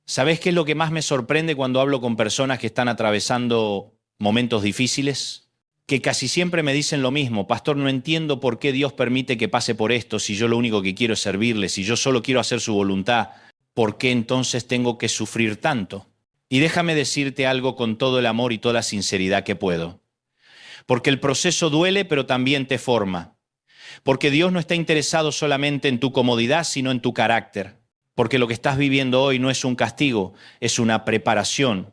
¿Sabés qué es lo que más me sorprende cuando hablo con personas que están atravesando momentos difíciles? Que casi siempre me dicen lo mismo: pastor, no entiendo por qué Dios permite que pase por esto, si yo lo único que quiero es servirle, si yo solo quiero hacer su voluntad, ¿por qué entonces tengo que sufrir tanto? Y déjame decirte algo con todo el amor y toda la sinceridad que puedo. Porque el proceso duele, pero también te forma. Porque Dios no está interesado solamente en tu comodidad, sino en tu carácter. Porque lo que estás viviendo hoy no es un castigo, es una preparación.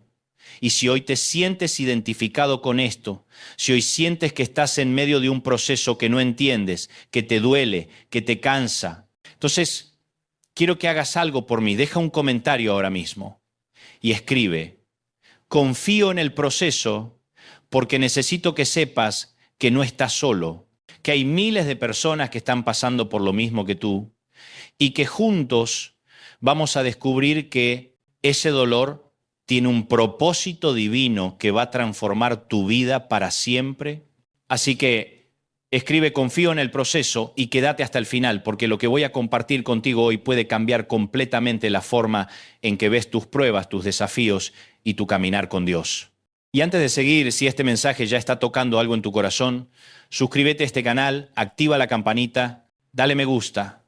Y si hoy te sientes identificado con esto, si hoy sientes que estás en medio de un proceso que no entiendes, que te duele, que te cansa, entonces quiero que hagas algo por mí. Deja un comentario ahora mismo y escribe: confío en el proceso porque necesito que sepas que no estás solo, que hay miles de personas que están pasando por lo mismo que tú y que juntos vamos a descubrir que ese dolor tiene un propósito divino que va a transformar tu vida para siempre. Así que escribe: confío en el proceso, y quédate hasta el final, porque lo que voy a compartir contigo hoy puede cambiar completamente la forma en que ves tus pruebas, tus desafíos y tu caminar con Dios. Y antes de seguir, si este mensaje ya está tocando algo en tu corazón, suscríbete a este canal, activa la campanita, dale me gusta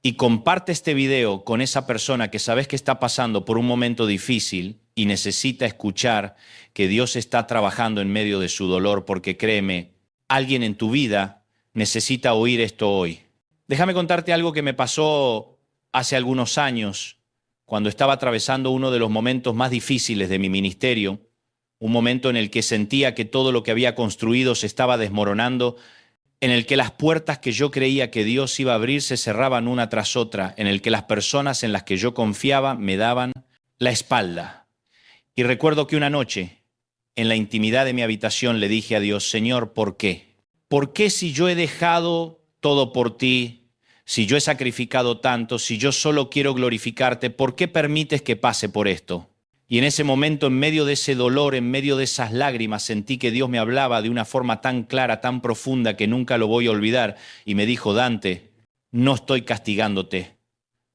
y comparte este video con esa persona que sabes que está pasando por un momento difícil y necesita escuchar que Dios está trabajando en medio de su dolor, porque créeme, alguien en tu vida necesita oír esto hoy. Déjame contarte algo que me pasó hace algunos años, cuando estaba atravesando uno de los momentos más difíciles de mi ministerio, un momento en el que sentía que todo lo que había construido se estaba desmoronando, en el que las puertas que yo creía que Dios iba a abrir se cerraban una tras otra, en el que las personas en las que yo confiaba me daban la espalda. Y recuerdo que una noche, en la intimidad de mi habitación, le dije a Dios: Señor, ¿por qué? ¿Por qué, si yo he dejado todo por ti, si yo he sacrificado tanto, si yo solo quiero glorificarte, ¿por qué permites que pase por esto? Y en ese momento, en medio de ese dolor, en medio de esas lágrimas, sentí que Dios me hablaba de una forma tan clara, tan profunda, que nunca lo voy a olvidar. Y me dijo: Dante, no estoy castigándote,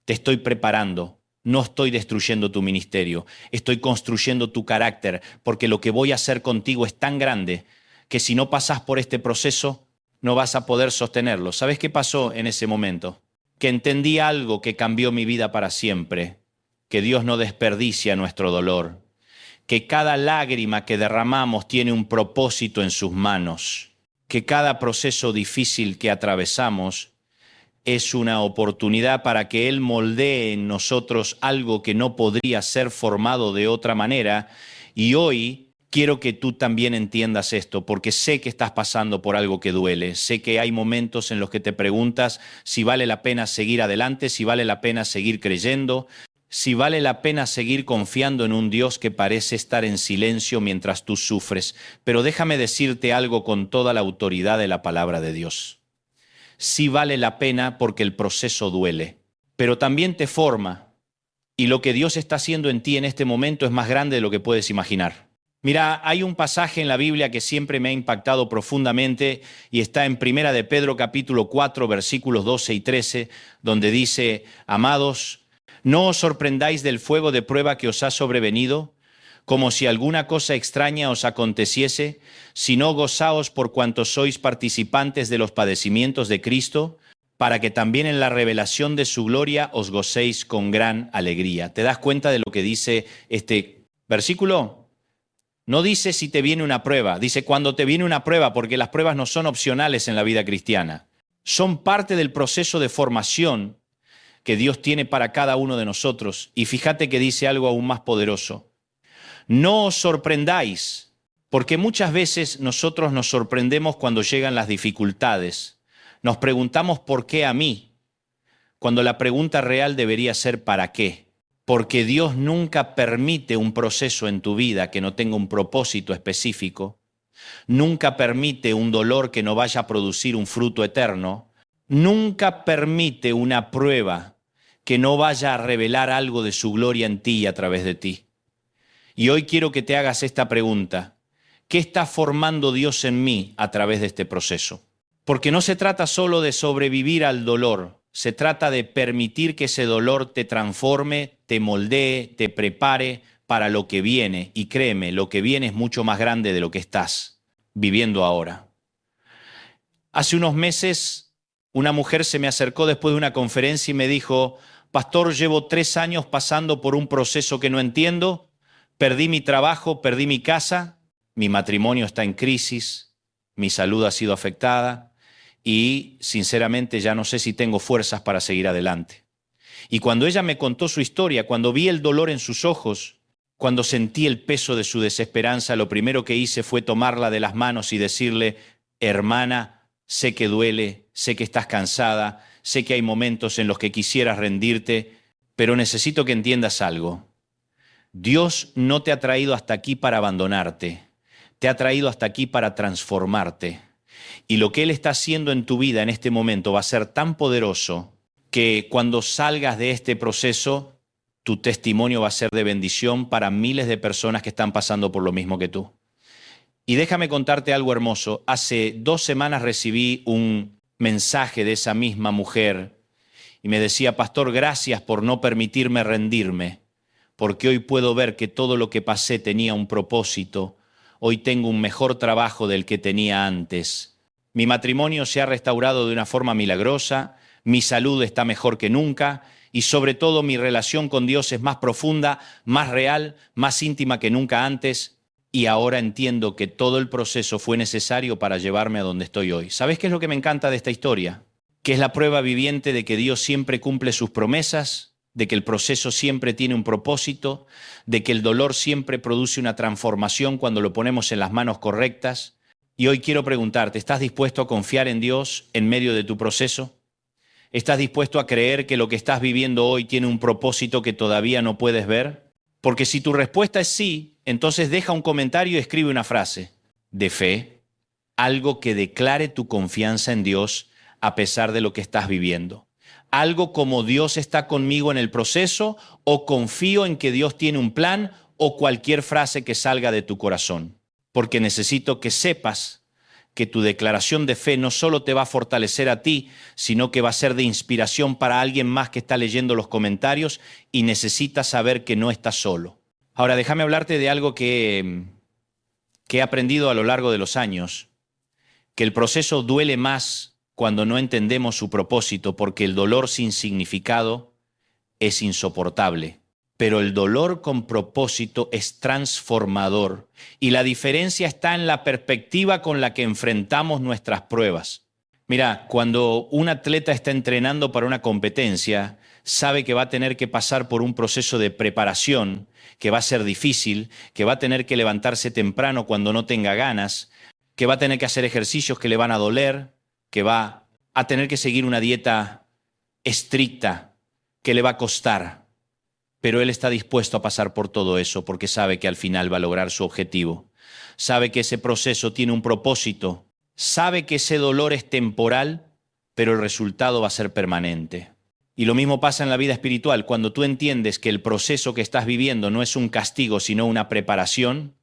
te estoy preparando. No estoy destruyendo tu ministerio, estoy construyendo tu carácter, porque lo que voy a hacer contigo es tan grande que si no pasas por este proceso, no vas a poder sostenerlo. ¿Sabes qué pasó en ese momento? Que entendí algo que cambió mi vida para siempre: que Dios no desperdicia nuestro dolor, que cada lágrima que derramamos tiene un propósito en sus manos, que cada proceso difícil que atravesamos es una oportunidad para que Él moldee en nosotros algo que no podría ser formado de otra manera. Y hoy quiero que tú también entiendas esto, porque sé que estás pasando por algo que duele. Sé que hay momentos en los que te preguntas si vale la pena seguir adelante, si vale la pena seguir creyendo, si vale la pena seguir confiando en un Dios que parece estar en silencio mientras tú sufres. Pero déjame decirte algo con toda la autoridad de la palabra de Dios. Sí vale la pena, porque el proceso duele, pero también te forma, y lo que Dios está haciendo en ti en este momento es más grande de lo que puedes imaginar. Mira, hay un pasaje en la Biblia que siempre me ha impactado profundamente, y está en Primera de Pedro capítulo 4, versículos 12 y 13, donde dice: Amados, no os sorprendáis del fuego de prueba que os ha sobrevenido, como si alguna cosa extraña os aconteciese, sino gozaos por cuanto sois participantes de los padecimientos de Cristo, para que también en la revelación de su gloria os gocéis con gran alegría. ¿Te das cuenta de lo que dice este versículo? No dice si te viene una prueba, dice cuando te viene una prueba, porque las pruebas no son opcionales en la vida cristiana. Son parte del proceso de formación que Dios tiene para cada uno de nosotros. Y fíjate que dice algo aún más poderoso: no os sorprendáis, porque muchas veces nosotros nos sorprendemos cuando llegan las dificultades. Nos preguntamos ¿por qué a mí?, cuando la pregunta real debería ser ¿para qué? Porque Dios nunca permite un proceso en tu vida que no tenga un propósito específico. Nunca permite un dolor que no vaya a producir un fruto eterno. Nunca permite una prueba que no vaya a revelar algo de su gloria en ti y a través de ti. Y hoy quiero que te hagas esta pregunta: ¿qué está formando Dios en mí a través de este proceso? Porque no se trata solo de sobrevivir al dolor, se trata de permitir que ese dolor te transforme, te moldee, te prepare para lo que viene. Y créeme, lo que viene es mucho más grande de lo que estás viviendo ahora. Hace unos meses, una mujer se me acercó después de una conferencia y me dijo: Pastor, llevo 3 años pasando por un proceso que no entiendo. Perdí mi trabajo, perdí mi casa, mi matrimonio está en crisis, mi salud ha sido afectada y sinceramente ya no sé si tengo fuerzas para seguir adelante. Y cuando ella me contó su historia, cuando vi el dolor en sus ojos, cuando sentí el peso de su desesperanza, lo primero que hice fue tomarla de las manos y decirle: hermana, sé que duele, sé que estás cansada, sé que hay momentos en los que quisieras rendirte, pero necesito que entiendas algo. Dios no te ha traído hasta aquí para abandonarte, te ha traído hasta aquí para transformarte. Y lo que Él está haciendo en tu vida en este momento va a ser tan poderoso que cuando salgas de este proceso, tu testimonio va a ser de bendición para miles de personas que están pasando por lo mismo que tú. Y déjame contarte algo hermoso. Hace 2 semanas recibí un mensaje de esa misma mujer y me decía: Pastor, gracias por no permitirme rendirme, porque hoy puedo ver que todo lo que pasé tenía un propósito. Hoy tengo un mejor trabajo del que tenía antes. Mi matrimonio se ha restaurado de una forma milagrosa, mi salud está mejor que nunca y sobre todo mi relación con Dios es más profunda, más real, más íntima que nunca antes. Y ahora entiendo que todo el proceso fue necesario para llevarme a donde estoy hoy. ¿Sabes qué es lo que me encanta de esta historia? Que es la prueba viviente de que Dios siempre cumple sus promesas, de que el proceso siempre tiene un propósito, de que el dolor siempre produce una transformación cuando lo ponemos en las manos correctas. Y hoy quiero preguntarte, ¿estás dispuesto a confiar en Dios en medio de tu proceso? ¿Estás dispuesto a creer que lo que estás viviendo hoy tiene un propósito que todavía no puedes ver? Porque si tu respuesta es sí, entonces deja un comentario y escribe una frase de fe, algo que declare tu confianza en Dios a pesar de lo que estás viviendo. Algo como: Dios está conmigo en el proceso, o confío en que Dios tiene un plan, o cualquier frase que salga de tu corazón. Porque necesito que sepas que tu declaración de fe no solo te va a fortalecer a ti, sino que va a ser de inspiración para alguien más que está leyendo los comentarios y necesita saber que no estás solo. Ahora, déjame hablarte de algo que he aprendido a lo largo de los años, que el proceso duele más cuando no entendemos su propósito, porque el dolor sin significado es insoportable. Pero el dolor con propósito es transformador y la diferencia está en la perspectiva con la que enfrentamos nuestras pruebas. Mira, cuando un atleta está entrenando para una competencia, sabe que va a tener que pasar por un proceso de preparación, que va a ser difícil, que va a tener que levantarse temprano cuando no tenga ganas, que va a tener que hacer ejercicios que le van a doler, que va a tener que seguir una dieta estricta, que le va a costar. Pero él está dispuesto a pasar por todo eso porque sabe que al final va a lograr su objetivo. Sabe que ese proceso tiene un propósito. Sabe que ese dolor es temporal, pero el resultado va a ser permanente. Y lo mismo pasa en la vida espiritual. Cuando tú entiendes que el proceso que estás viviendo no es un castigo, sino una preparación,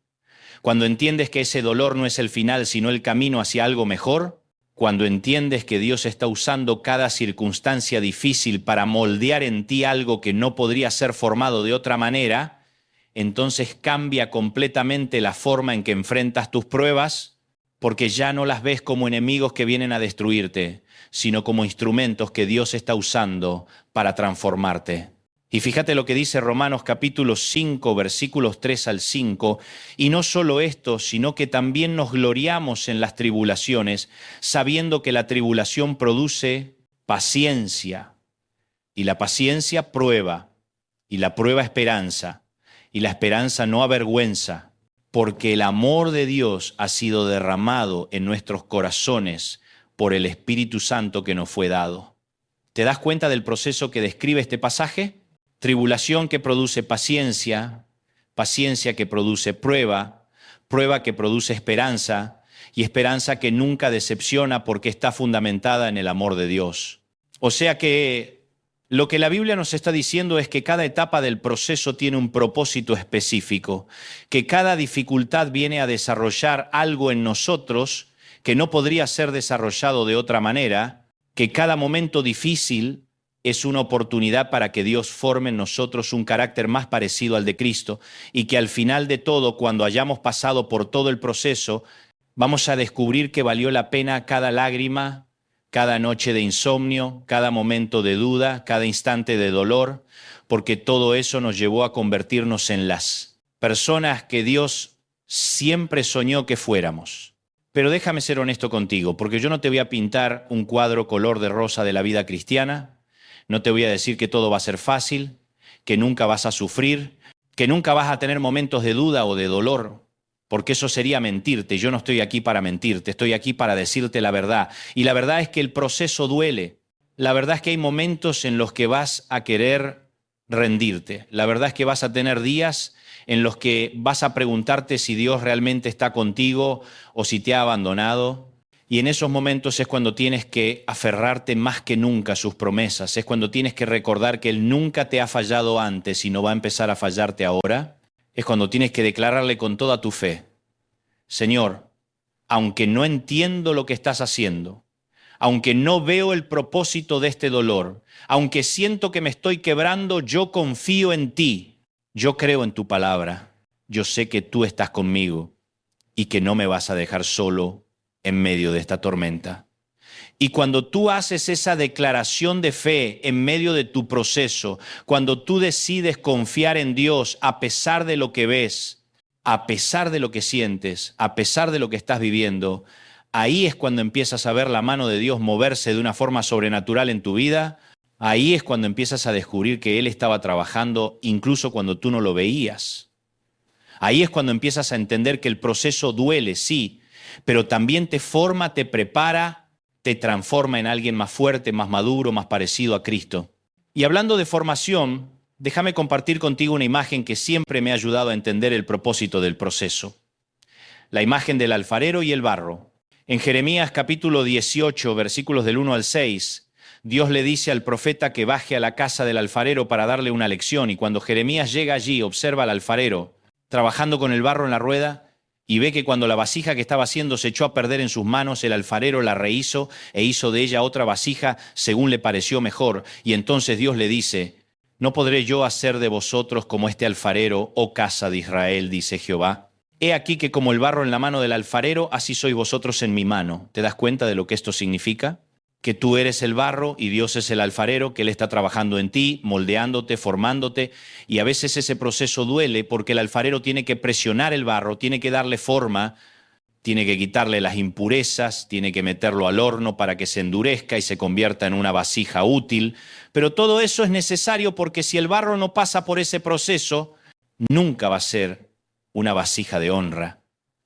cuando entiendes que ese dolor no es el final, sino el camino hacia algo mejor, cuando entiendes que Dios está usando cada circunstancia difícil para moldear en ti algo que no podría ser formado de otra manera, entonces cambia completamente la forma en que enfrentas tus pruebas, porque ya no las ves como enemigos que vienen a destruirte, sino como instrumentos que Dios está usando para transformarte. Y fíjate lo que dice Romanos capítulo 5, versículos 3 al 5. Y no solo esto, sino que también nos gloriamos en las tribulaciones, sabiendo que la tribulación produce paciencia. Y la paciencia prueba, y la prueba esperanza, y la esperanza no avergüenza, porque el amor de Dios ha sido derramado en nuestros corazones por el Espíritu Santo que nos fue dado. ¿Te das cuenta del proceso que describe este pasaje? Tribulación que produce paciencia, paciencia que produce prueba, prueba que produce esperanza y esperanza que nunca decepciona porque está fundamentada en el amor de Dios. O sea que lo que la Biblia nos está diciendo es que cada etapa del proceso tiene un propósito específico, que cada dificultad viene a desarrollar algo en nosotros que no podría ser desarrollado de otra manera, que cada momento difícil es una oportunidad para que Dios forme en nosotros un carácter más parecido al de Cristo y que al final de todo, cuando hayamos pasado por todo el proceso, vamos a descubrir que valió la pena cada lágrima, cada noche de insomnio, cada momento de duda, cada instante de dolor, porque todo eso nos llevó a convertirnos en las personas que Dios siempre soñó que fuéramos. Pero déjame ser honesto contigo, porque yo no te voy a pintar un cuadro color de rosa de la vida cristiana, no te voy a decir que todo va a ser fácil, que nunca vas a sufrir, que nunca vas a tener momentos de duda o de dolor, porque eso sería mentirte. Yo no estoy aquí para mentirte, estoy aquí para decirte la verdad. Y la verdad es que el proceso duele. La verdad es que hay momentos en los que vas a querer rendirte. La verdad es que vas a tener días en los que vas a preguntarte si Dios realmente está contigo o si te ha abandonado. Y en esos momentos es cuando tienes que aferrarte más que nunca a sus promesas. Es cuando tienes que recordar que Él nunca te ha fallado antes y no va a empezar a fallarte ahora. Es cuando tienes que declararle con toda tu fe: Señor, aunque no entiendo lo que estás haciendo, aunque no veo el propósito de este dolor, aunque siento que me estoy quebrando, yo confío en ti. Yo creo en tu palabra. Yo sé que tú estás conmigo y que no me vas a dejar solo en medio de esta tormenta. Y cuando tú haces esa declaración de fe en medio de tu proceso, cuando tú decides confiar en Dios a pesar de lo que ves, a pesar de lo que sientes, a pesar de lo que estás viviendo, ahí es cuando empiezas a ver la mano de Dios moverse de una forma sobrenatural en tu vida. Ahí es cuando empiezas a descubrir que Él estaba trabajando incluso cuando tú no lo veías. Ahí es cuando empiezas a entender que el proceso duele, sí, pero también te forma, te prepara, te transforma en alguien más fuerte, más maduro, más parecido a Cristo. Y hablando de formación, déjame compartir contigo una imagen que siempre me ha ayudado a entender el propósito del proceso. La imagen del alfarero y el barro. En Jeremías capítulo 18, versículos del 1 al 6, Dios le dice al profeta que baje a la casa del alfarero para darle una lección, y cuando Jeremías llega allí, observa al alfarero trabajando con el barro en la rueda, y ve que cuando la vasija que estaba haciendo se echó a perder en sus manos, el alfarero la rehizo e hizo de ella otra vasija según le pareció mejor. Y entonces Dios le dice: ¿no podré yo hacer de vosotros como este alfarero, oh casa de Israel?, dice Jehová. He aquí que como el barro en la mano del alfarero, así sois vosotros en mi mano. ¿Te das cuenta de lo que esto significa? Que tú eres el barro y Dios es el alfarero, que Él está trabajando en ti, moldeándote, formándote, y a veces ese proceso duele porque el alfarero tiene que presionar el barro, tiene que darle forma, tiene que quitarle las impurezas, tiene que meterlo al horno para que se endurezca y se convierta en una vasija útil, pero todo eso es necesario porque si el barro no pasa por ese proceso, nunca va a ser una vasija de honra.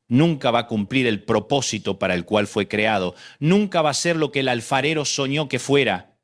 Nunca va a cumplir el propósito para el cual fue creado. Nunca va a ser lo que el alfarero soñó que fuera.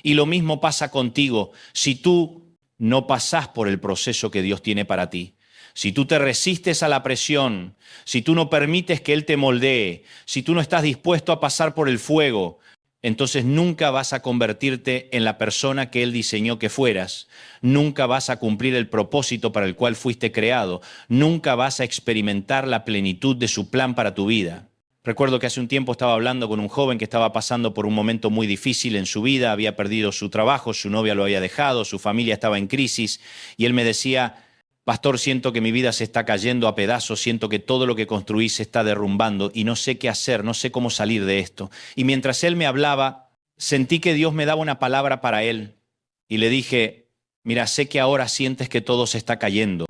Y lo mismo pasa contigo si tú no pasás por el proceso que Dios tiene para ti. Si tú te resistes a la presión, si tú no permites que Él te moldee, si tú no estás dispuesto a pasar por el fuego, entonces nunca vas a convertirte en la persona que Él diseñó que fueras. Nunca vas a cumplir el propósito para el cual fuiste creado. Nunca vas a experimentar la plenitud de su plan para tu vida. Recuerdo que hace un tiempo estaba hablando con un joven que estaba pasando por un momento muy difícil en su vida, había perdido su trabajo, su novia lo había dejado, su familia estaba en crisis, y él me decía: Pastor, siento que mi vida se está cayendo a pedazos, siento que todo lo que construí se está derrumbando y no sé qué hacer, no sé cómo salir de esto. Y mientras él me hablaba, sentí que Dios me daba una palabra para él y le dije: mira, sé que ahora sientes que todo se está cayendo,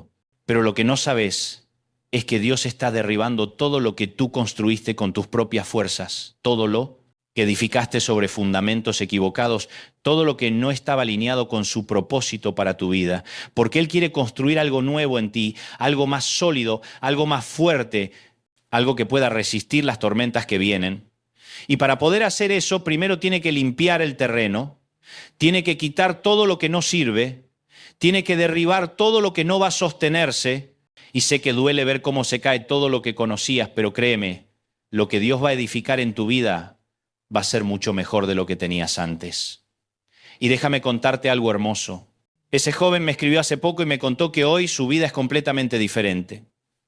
pero lo que no sabes es que Dios está derribando todo lo que tú construiste con tus propias fuerzas, todo lo que edificaste sobre fundamentos equivocados, todo lo que no estaba alineado con su propósito para tu vida, porque Él quiere construir algo nuevo en ti, algo más sólido, algo más fuerte, algo que pueda resistir las tormentas que vienen. Y para poder hacer eso, primero tiene que limpiar el terreno, tiene que quitar todo lo que no sirve, tiene que derribar todo lo que no va a sostenerse, y sé que duele ver cómo se cae todo lo que conocías, pero créeme, lo que Dios va a edificar en tu vida va a ser mucho mejor de lo que tenías antes. Y déjame contarte algo hermoso. Ese joven me escribió hace poco y me contó que hoy su vida es completamente diferente,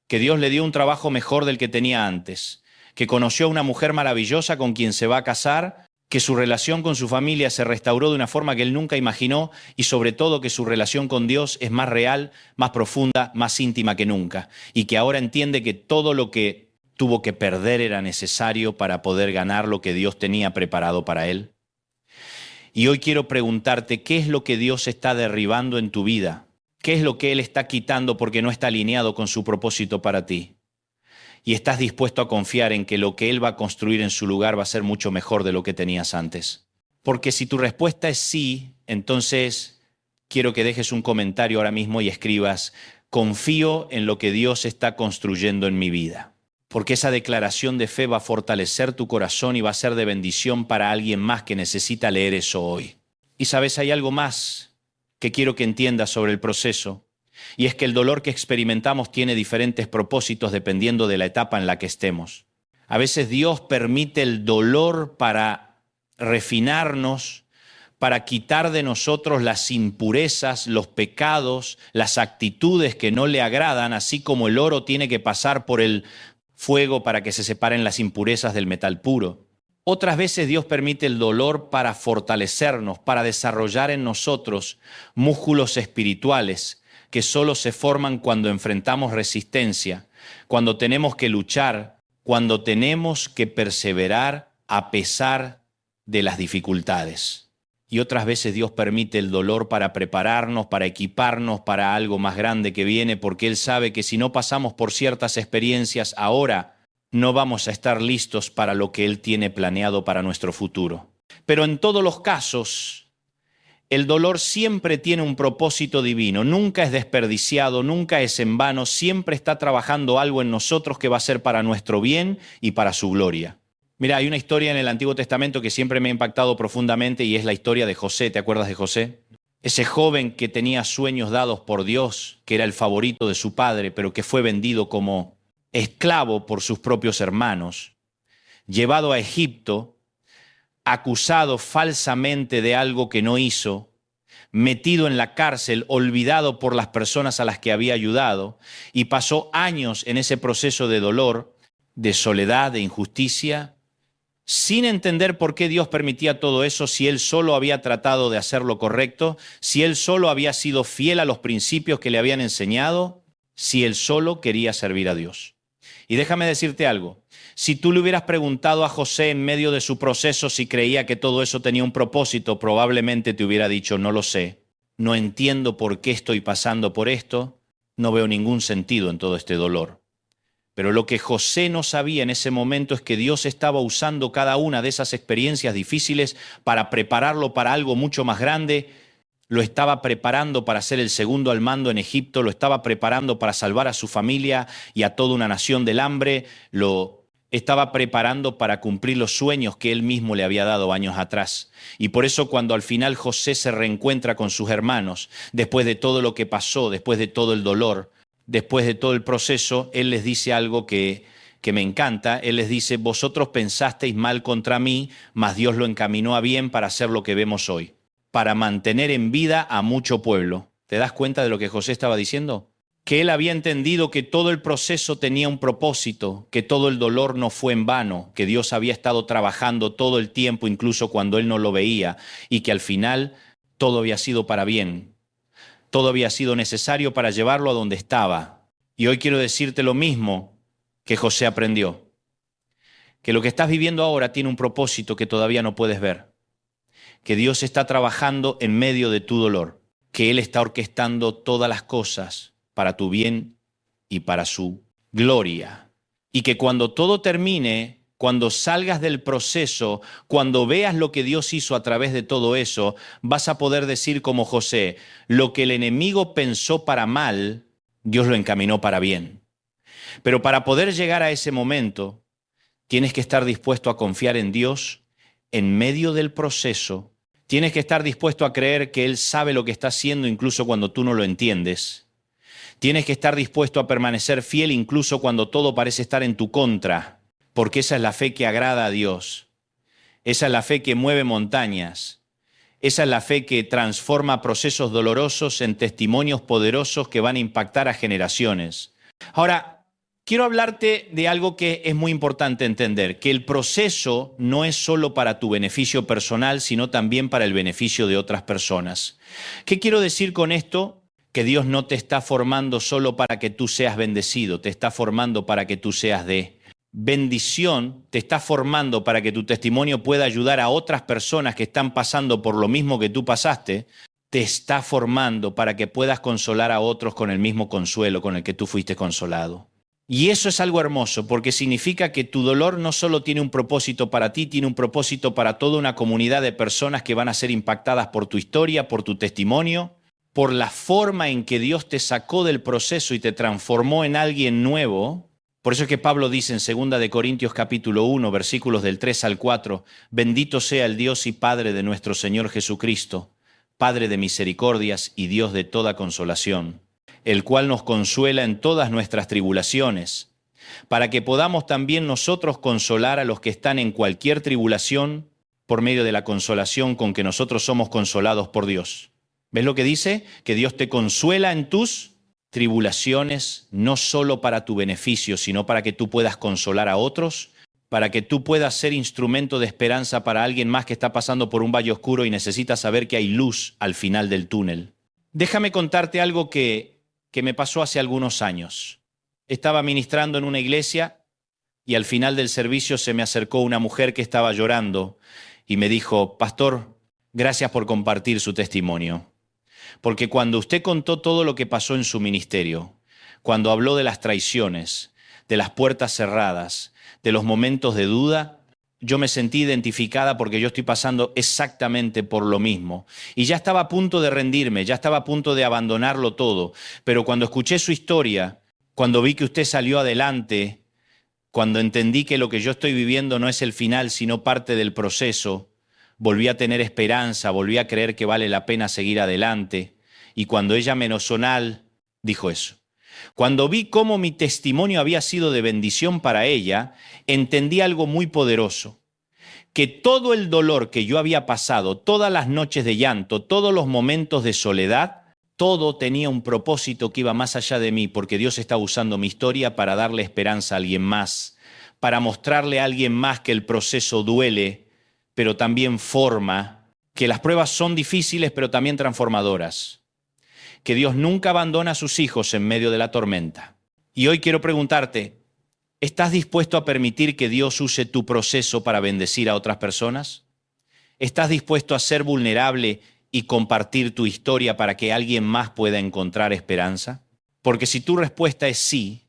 que Dios le dio un trabajo mejor del que tenía antes, que conoció a una mujer maravillosa con quien se va a casar que su relación con su familia se restauró de una forma que él nunca imaginó y sobre todo que su relación con Dios es más real, más profunda, más íntima que nunca y que ahora entiende que todo lo que tuvo que perder era necesario para poder ganar lo que Dios tenía preparado para él. Y hoy quiero preguntarte, ¿qué es lo que Dios está derribando en tu vida? ¿Qué es lo que Él está quitando porque no está alineado con su propósito para ti? Y estás dispuesto a confiar en que lo que Él va a construir en su lugar va a ser mucho mejor de lo que tenías antes. Porque si tu respuesta es sí, entonces quiero que dejes un comentario ahora mismo y escribas, confío en lo que Dios está construyendo en mi vida. Porque esa declaración de fe va a fortalecer tu corazón y va a ser de bendición para alguien más que necesita leer eso hoy. Y sabes, hay algo más que quiero que entiendas sobre el proceso. Y es que el dolor que experimentamos tiene diferentes propósitos dependiendo de la etapa en la que estemos. A veces Dios permite el dolor para refinarnos, para quitar de nosotros las impurezas, los pecados, las actitudes que no le agradan, así como el oro tiene que pasar por el fuego para que se separen las impurezas del metal puro. Otras veces Dios permite el dolor para fortalecernos, para desarrollar en nosotros músculos espirituales que solo se forman cuando enfrentamos resistencia, cuando tenemos que luchar, cuando tenemos que perseverar a pesar de las dificultades. Y otras veces Dios permite el dolor para prepararnos, para equiparnos para algo más grande que viene, porque Él sabe que si no pasamos por ciertas experiencias ahora, no vamos a estar listos para lo que Él tiene planeado para nuestro futuro. Pero en todos los casos, el dolor siempre tiene un propósito divino, nunca es desperdiciado, nunca es en vano, siempre está trabajando algo en nosotros que va a ser para nuestro bien y para su gloria. Mira, hay una historia en el Antiguo Testamento que siempre me ha impactado profundamente y es la historia de José. ¿Te acuerdas de José? Ese joven que tenía sueños dados por Dios, que era el favorito de su padre, pero que fue vendido como esclavo por sus propios hermanos, llevado a Egipto, acusado falsamente de algo que no hizo, metido en la cárcel, olvidado por las personas a las que había ayudado, y pasó años en ese proceso de dolor, de soledad, de injusticia, sin entender por qué Dios permitía todo eso, si Él solo había tratado de hacer lo correcto, si Él solo había sido fiel a los principios que le habían enseñado, si Él solo quería servir a Dios. Y déjame decirte algo, si tú le hubieras preguntado a José en medio de su proceso si creía que todo eso tenía un propósito, probablemente te hubiera dicho, no lo sé, no entiendo por qué estoy pasando por esto, no veo ningún sentido en todo este dolor. Pero lo que José no sabía en ese momento es que Dios estaba usando cada una de esas experiencias difíciles para prepararlo para algo mucho más grande. Lo estaba preparando para ser el segundo al mando en Egipto, lo estaba preparando para salvar a su familia y a toda una nación del hambre, lo estaba preparando para cumplir los sueños que él mismo le había dado años atrás. Y por eso cuando al final José se reencuentra con sus hermanos, después de todo lo que pasó, después de todo el dolor, después de todo el proceso, él les dice algo que me encanta. Él les dice, vosotros pensasteis mal contra mí, mas Dios lo encaminó a bien para hacer lo que vemos hoy, para mantener en vida a mucho pueblo. ¿Te das cuenta de lo que José estaba diciendo? Que él había entendido que todo el proceso tenía un propósito, que todo el dolor no fue en vano, que Dios había estado trabajando todo el tiempo, incluso cuando él no lo veía, y que al final todo había sido para bien. Todo había sido necesario para llevarlo a donde estaba. Y hoy quiero decirte lo mismo que José aprendió. Que lo que estás viviendo ahora tiene un propósito que todavía no puedes ver. Que Dios está trabajando en medio de tu dolor. Que Él está orquestando todas las cosas para tu bien y para su gloria. Y que cuando todo termine, cuando salgas del proceso, cuando veas lo que Dios hizo a través de todo eso, vas a poder decir como José, lo que el enemigo pensó para mal, Dios lo encaminó para bien. Pero para poder llegar a ese momento, tienes que estar dispuesto a confiar en Dios en medio del proceso. Tienes que estar dispuesto a creer que Él sabe lo que está haciendo incluso cuando tú no lo entiendes. Tienes que estar dispuesto a permanecer fiel incluso cuando todo parece estar en tu contra. Porque esa es la fe que agrada a Dios. Esa es la fe que mueve montañas. Esa es la fe que transforma procesos dolorosos en testimonios poderosos que van a impactar a generaciones. Ahora, quiero hablarte de algo que es muy importante entender, que el proceso no es solo para tu beneficio personal, sino también para el beneficio de otras personas. ¿Qué quiero decir con esto? Que Dios no te está formando solo para que tú seas bendecido, te está formando para que tú seas de bendición, te está formando para que tu testimonio pueda ayudar a otras personas que están pasando por lo mismo que tú pasaste, te está formando para que puedas consolar a otros con el mismo consuelo con el que tú fuiste consolado. Y eso es algo hermoso, porque significa que tu dolor no solo tiene un propósito para ti, tiene un propósito para toda una comunidad de personas que van a ser impactadas por tu historia, por tu testimonio, por la forma en que Dios te sacó del proceso y te transformó en alguien nuevo. Por eso es que Pablo dice en 2 de Corintios capítulo 1, versículos del 3 al 4, bendito sea el Dios y Padre de nuestro Señor Jesucristo, Padre de misericordias y Dios de toda consolación, el cual nos consuela en todas nuestras tribulaciones, para que podamos también nosotros consolar a los que están en cualquier tribulación por medio de la consolación con que nosotros somos consolados por Dios. ¿Ves lo que dice? Que Dios te consuela en tus tribulaciones, no solo para tu beneficio, sino para que tú puedas consolar a otros, para que tú puedas ser instrumento de esperanza para alguien más que está pasando por un valle oscuro y necesita saber que hay luz al final del túnel. Déjame contarte algo que me pasó hace algunos años. Estaba ministrando en una iglesia y al final del servicio se me acercó una mujer que estaba llorando y me dijo, pastor, gracias por compartir su testimonio. Porque cuando usted contó todo lo que pasó en su ministerio, cuando habló de las traiciones, de las puertas cerradas, de los momentos de duda, yo me sentí identificada porque yo estoy pasando exactamente por lo mismo. Y ya estaba a punto de rendirme, ya estaba a punto de abandonarlo todo. Pero cuando escuché su historia, cuando vi que usted salió adelante, cuando entendí que lo que yo estoy viviendo no es el final, sino parte del proceso, volví a tener esperanza, volví a creer que vale la pena seguir adelante. Y cuando ella menosonal dijo eso. Cuando vi cómo mi testimonio había sido de bendición para ella, entendí algo muy poderoso, que todo el dolor que yo había pasado, todas las noches de llanto, todos los momentos de soledad, todo tenía un propósito que iba más allá de mí, porque Dios estaba usando mi historia para darle esperanza a alguien más, para mostrarle a alguien más que el proceso duele, pero también forma, que las pruebas son difíciles, pero también transformadoras, que Dios nunca abandona a sus hijos en medio de la tormenta. Y hoy quiero preguntarte, ¿estás dispuesto a permitir que Dios use tu proceso para bendecir a otras personas? ¿Estás dispuesto a ser vulnerable y compartir tu historia para que alguien más pueda encontrar esperanza? Porque si tu respuesta es sí,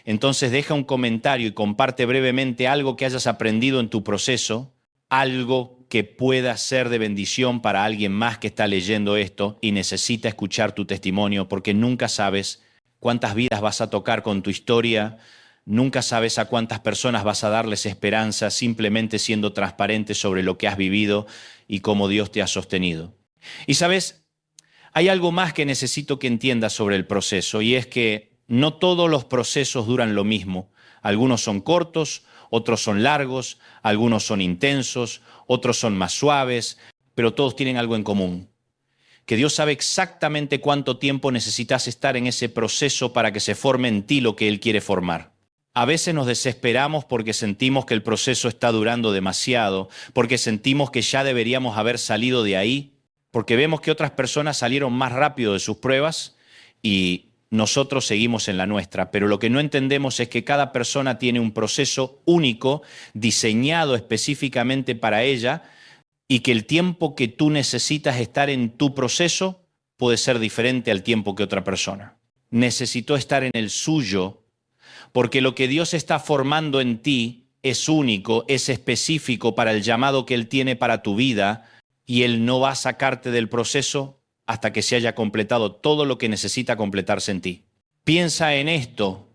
entonces deja un comentario y comparte brevemente algo que hayas aprendido en tu proceso, algo que pueda ser de bendición para alguien más que está leyendo esto y necesita escuchar tu testimonio, porque nunca sabes cuántas vidas vas a tocar con tu historia, nunca sabes a cuántas personas vas a darles esperanza simplemente siendo transparente sobre lo que has vivido y cómo Dios te ha sostenido. Y sabes, hay algo más que necesito que entiendas sobre el proceso, y es que no todos los procesos duran lo mismo. Algunos son cortos, otros son largos, algunos son intensos, otros son más suaves, pero todos tienen algo en común. Que Dios sabe exactamente cuánto tiempo necesitas estar en ese proceso para que se forme en ti lo que Él quiere formar. A veces nos desesperamos porque sentimos que el proceso está durando demasiado, porque sentimos que ya deberíamos haber salido de ahí, porque vemos que otras personas salieron más rápido de sus pruebas y nosotros seguimos en la nuestra, pero lo que no entendemos es que cada persona tiene un proceso único, diseñado específicamente para ella, y que el tiempo que tú necesitas estar en tu proceso puede ser diferente al tiempo que otra persona. Necesitó estar en el suyo, porque lo que Dios está formando en ti es único, es específico para el llamado que Él tiene para tu vida, y Él no va a sacarte del proceso hasta que se haya completado todo lo que necesita completarse en ti. Piensa en esto.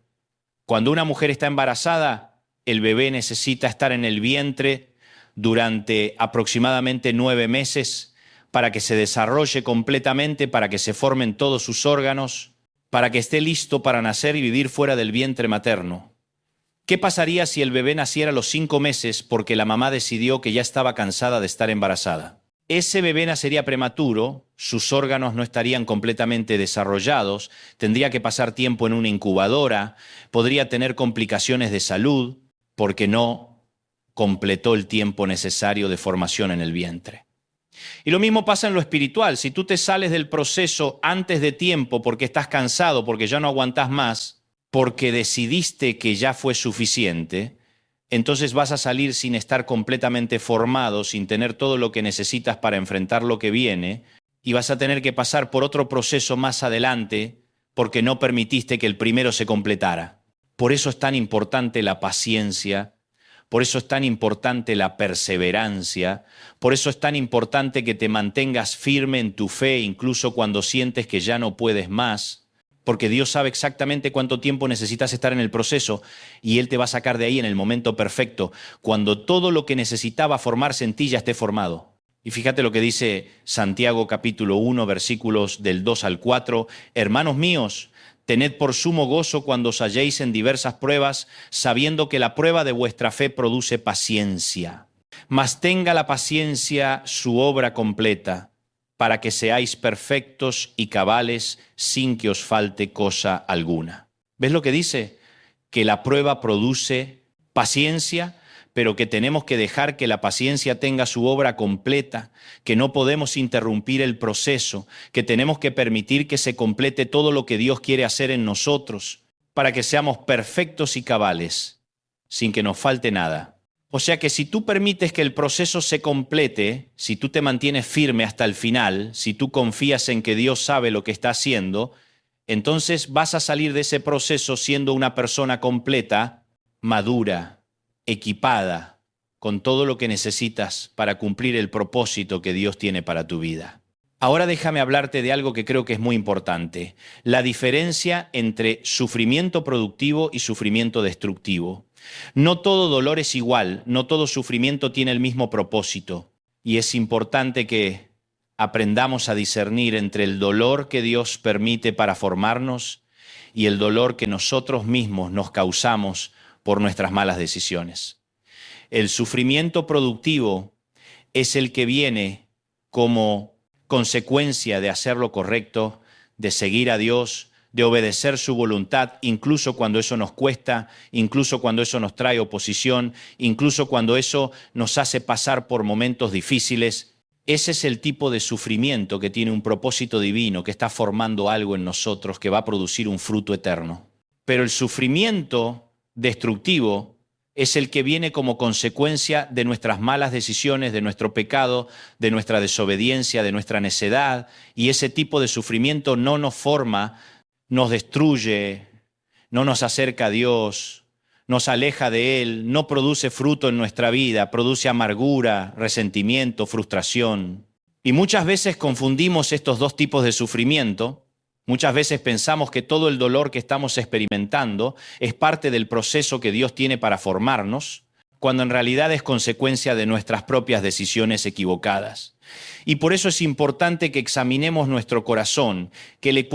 Cuando una mujer está embarazada, el bebé necesita estar en el vientre durante aproximadamente 9 meses para que se desarrolle completamente, para que se formen todos sus órganos, para que esté listo para nacer y vivir fuera del vientre materno. ¿Qué pasaría si el bebé naciera a los 5 meses porque la mamá decidió que ya estaba cansada de estar embarazada? ese bebé nacería prematuro, sus órganos no estarían completamente desarrollados, tendría que pasar tiempo en una incubadora, podría tener complicaciones de salud porque no completó el tiempo necesario de formación en el vientre. Y lo mismo pasa en lo espiritual. Si tú te sales del proceso antes de tiempo porque estás cansado, porque ya no aguantás más, porque decidiste que ya fue suficiente, entonces vas a salir sin estar completamente formado, sin tener todo lo que necesitas para enfrentar lo que viene, y vas a tener que pasar por otro proceso más adelante porque no permitiste que el primero se completara. Por eso es tan importante la paciencia, por eso es tan importante la perseverancia, por eso es tan importante que te mantengas firme en tu fe incluso cuando sientes que ya no puedes más, porque Dios sabe exactamente cuánto tiempo necesitas estar en el proceso y Él te va a sacar de ahí en el momento perfecto, cuando todo lo que necesitaba formarse en ti ya esté formado. Y fíjate lo que dice Santiago capítulo 1, versículos del 2 al 4. Hermanos míos, tened por sumo gozo cuando os halléis en diversas pruebas, sabiendo que la prueba de vuestra fe produce paciencia. Mas tenga la paciencia su obra completa, para que seáis perfectos y cabales sin que os falte cosa alguna. ¿Ves lo que dice? Que la prueba produce paciencia, pero que tenemos que dejar que la paciencia tenga su obra completa, que no podemos interrumpir el proceso, que tenemos que permitir que se complete todo lo que Dios quiere hacer en nosotros, para que seamos perfectos y cabales, sin que nos falte nada. O sea que si tú permites que el proceso se complete, si tú te mantienes firme hasta el final, si tú confías en que Dios sabe lo que está haciendo, entonces vas a salir de ese proceso siendo una persona completa, madura, equipada, con todo lo que necesitas para cumplir el propósito que Dios tiene para tu vida. Ahora déjame hablarte de algo que creo que es muy importante, la diferencia entre sufrimiento productivo y sufrimiento destructivo. No todo dolor es igual, no todo sufrimiento tiene el mismo propósito, y es importante que aprendamos a discernir entre el dolor que Dios permite para formarnos y el dolor que nosotros mismos nos causamos por nuestras malas decisiones. El sufrimiento productivo es el que viene como consecuencia de hacer lo correcto, de seguir a Dios, de obedecer su voluntad, incluso cuando eso nos cuesta, incluso cuando eso nos trae oposición, incluso cuando eso nos hace pasar por momentos difíciles. Ese es el tipo de sufrimiento que tiene un propósito divino, que está formando algo en nosotros que va a producir un fruto eterno. Pero el sufrimiento destructivo es el que viene como consecuencia de nuestras malas decisiones, de nuestro pecado, de nuestra desobediencia, de nuestra necedad, y ese tipo de sufrimiento no nos forma, nos destruye, no nos acerca a Dios, nos aleja de Él, no produce fruto en nuestra vida, produce amargura, resentimiento, frustración. Y muchas veces confundimos estos dos tipos de sufrimiento. Muchas veces pensamos que todo el dolor que estamos experimentando es parte del proceso que Dios tiene para formarnos, cuando en realidad es consecuencia de nuestras propias decisiones equivocadas. Y por eso es importante que examinemos nuestro corazón, que le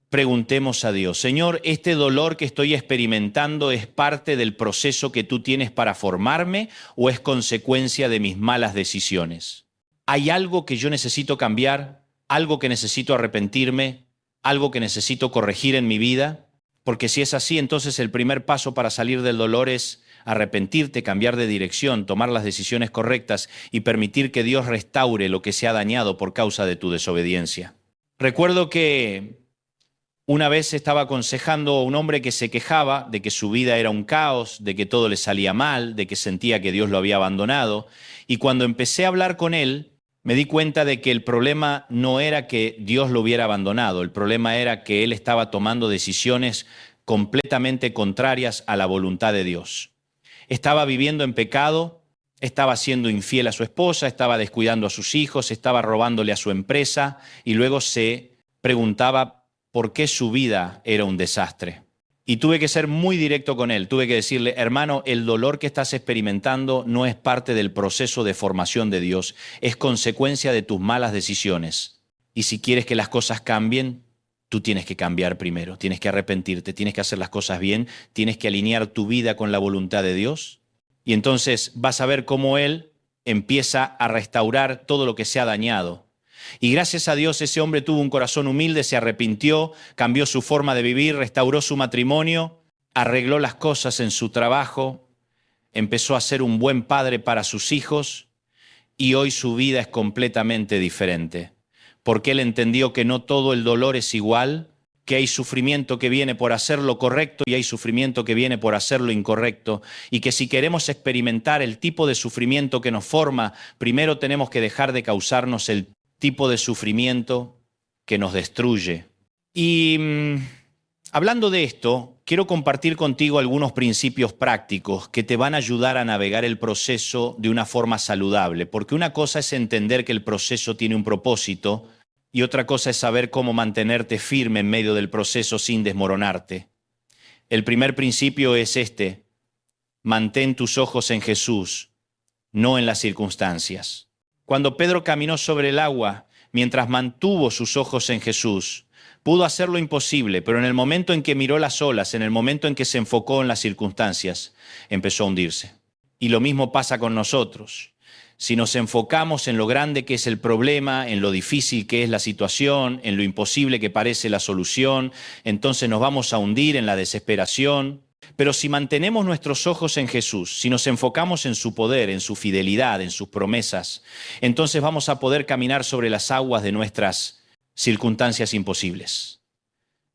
preguntemos a Dios, Señor, ¿este dolor que estoy experimentando es parte del proceso que tú tienes para formarme o es consecuencia de mis malas decisiones? ¿Hay algo que yo necesito cambiar? ¿Algo que necesito arrepentirme? ¿Algo que necesito corregir en mi vida? Porque si es así, entonces el primer paso para salir del dolor es arrepentirte, cambiar de dirección, tomar las decisiones correctas y permitir que Dios restaure lo que se ha dañado por causa de tu desobediencia. Recuerdo que una vez estaba aconsejando a un hombre que se quejaba de que su vida era un caos, de que todo le salía mal, de que sentía que Dios lo había abandonado, y cuando empecé a hablar con él, me di cuenta de que el problema no era que Dios lo hubiera abandonado, el problema era que él estaba tomando decisiones completamente contrarias a la voluntad de Dios. Estaba viviendo en pecado, estaba siendo infiel a su esposa, estaba descuidando a sus hijos, estaba robándole a su empresa y luego se preguntaba por qué su vida era un desastre. Y tuve que ser muy directo con él, tuve que decirle, hermano, el dolor que estás experimentando no es parte del proceso de formación de Dios, es consecuencia de tus malas decisiones. Y si quieres que las cosas cambien, tú tienes que cambiar primero, tienes que arrepentirte, tienes que hacer las cosas bien, tienes que alinear tu vida con la voluntad de Dios. Y entonces vas a ver cómo él empieza a restaurar todo lo que se ha dañado. Y gracias a Dios ese hombre tuvo un corazón humilde, se arrepintió, cambió su forma de vivir, restauró su matrimonio, arregló las cosas en su trabajo, empezó a ser un buen padre para sus hijos y hoy su vida es completamente diferente. Porque él entendió que no todo el dolor es igual, que hay sufrimiento que viene por hacer lo correcto y hay sufrimiento que viene por hacer lo incorrecto, y que si queremos experimentar el tipo de sufrimiento que nos forma, primero tenemos que dejar de causarnos el tipo de sufrimiento que nos destruye. Y hablando de esto, quiero compartir contigo algunos principios prácticos que te van a ayudar a navegar el proceso de una forma saludable, porque una cosa es entender que el proceso tiene un propósito y otra cosa es saber cómo mantenerte firme en medio del proceso sin desmoronarte. El primer principio es este: mantén tus ojos en Jesús, no en las circunstancias. Cuando Pedro caminó sobre el agua, mientras mantuvo sus ojos en Jesús, pudo hacer lo imposible, pero en el momento en que miró las olas, en el momento en que se enfocó en las circunstancias, empezó a hundirse. Y lo mismo pasa con nosotros. Si nos enfocamos en lo grande que es el problema, en lo difícil que es la situación, en lo imposible que parece la solución, entonces nos vamos a hundir en la desesperación. Pero si mantenemos nuestros ojos en Jesús, si nos enfocamos en su poder, en su fidelidad, en sus promesas, entonces vamos a poder caminar sobre las aguas de nuestras circunstancias imposibles.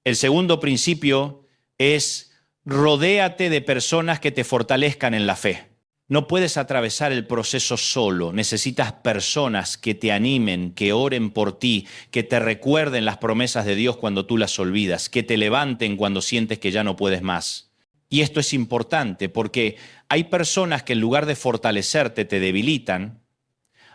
El segundo principio es: rodéate de personas que te fortalezcan en la fe. No puedes atravesar el proceso solo, necesitas personas que te animen, que oren por ti, que te recuerden las promesas de Dios cuando tú las olvidas, que te levanten cuando sientes que ya no puedes más. Y esto es importante porque hay personas que en lugar de fortalecerte te debilitan,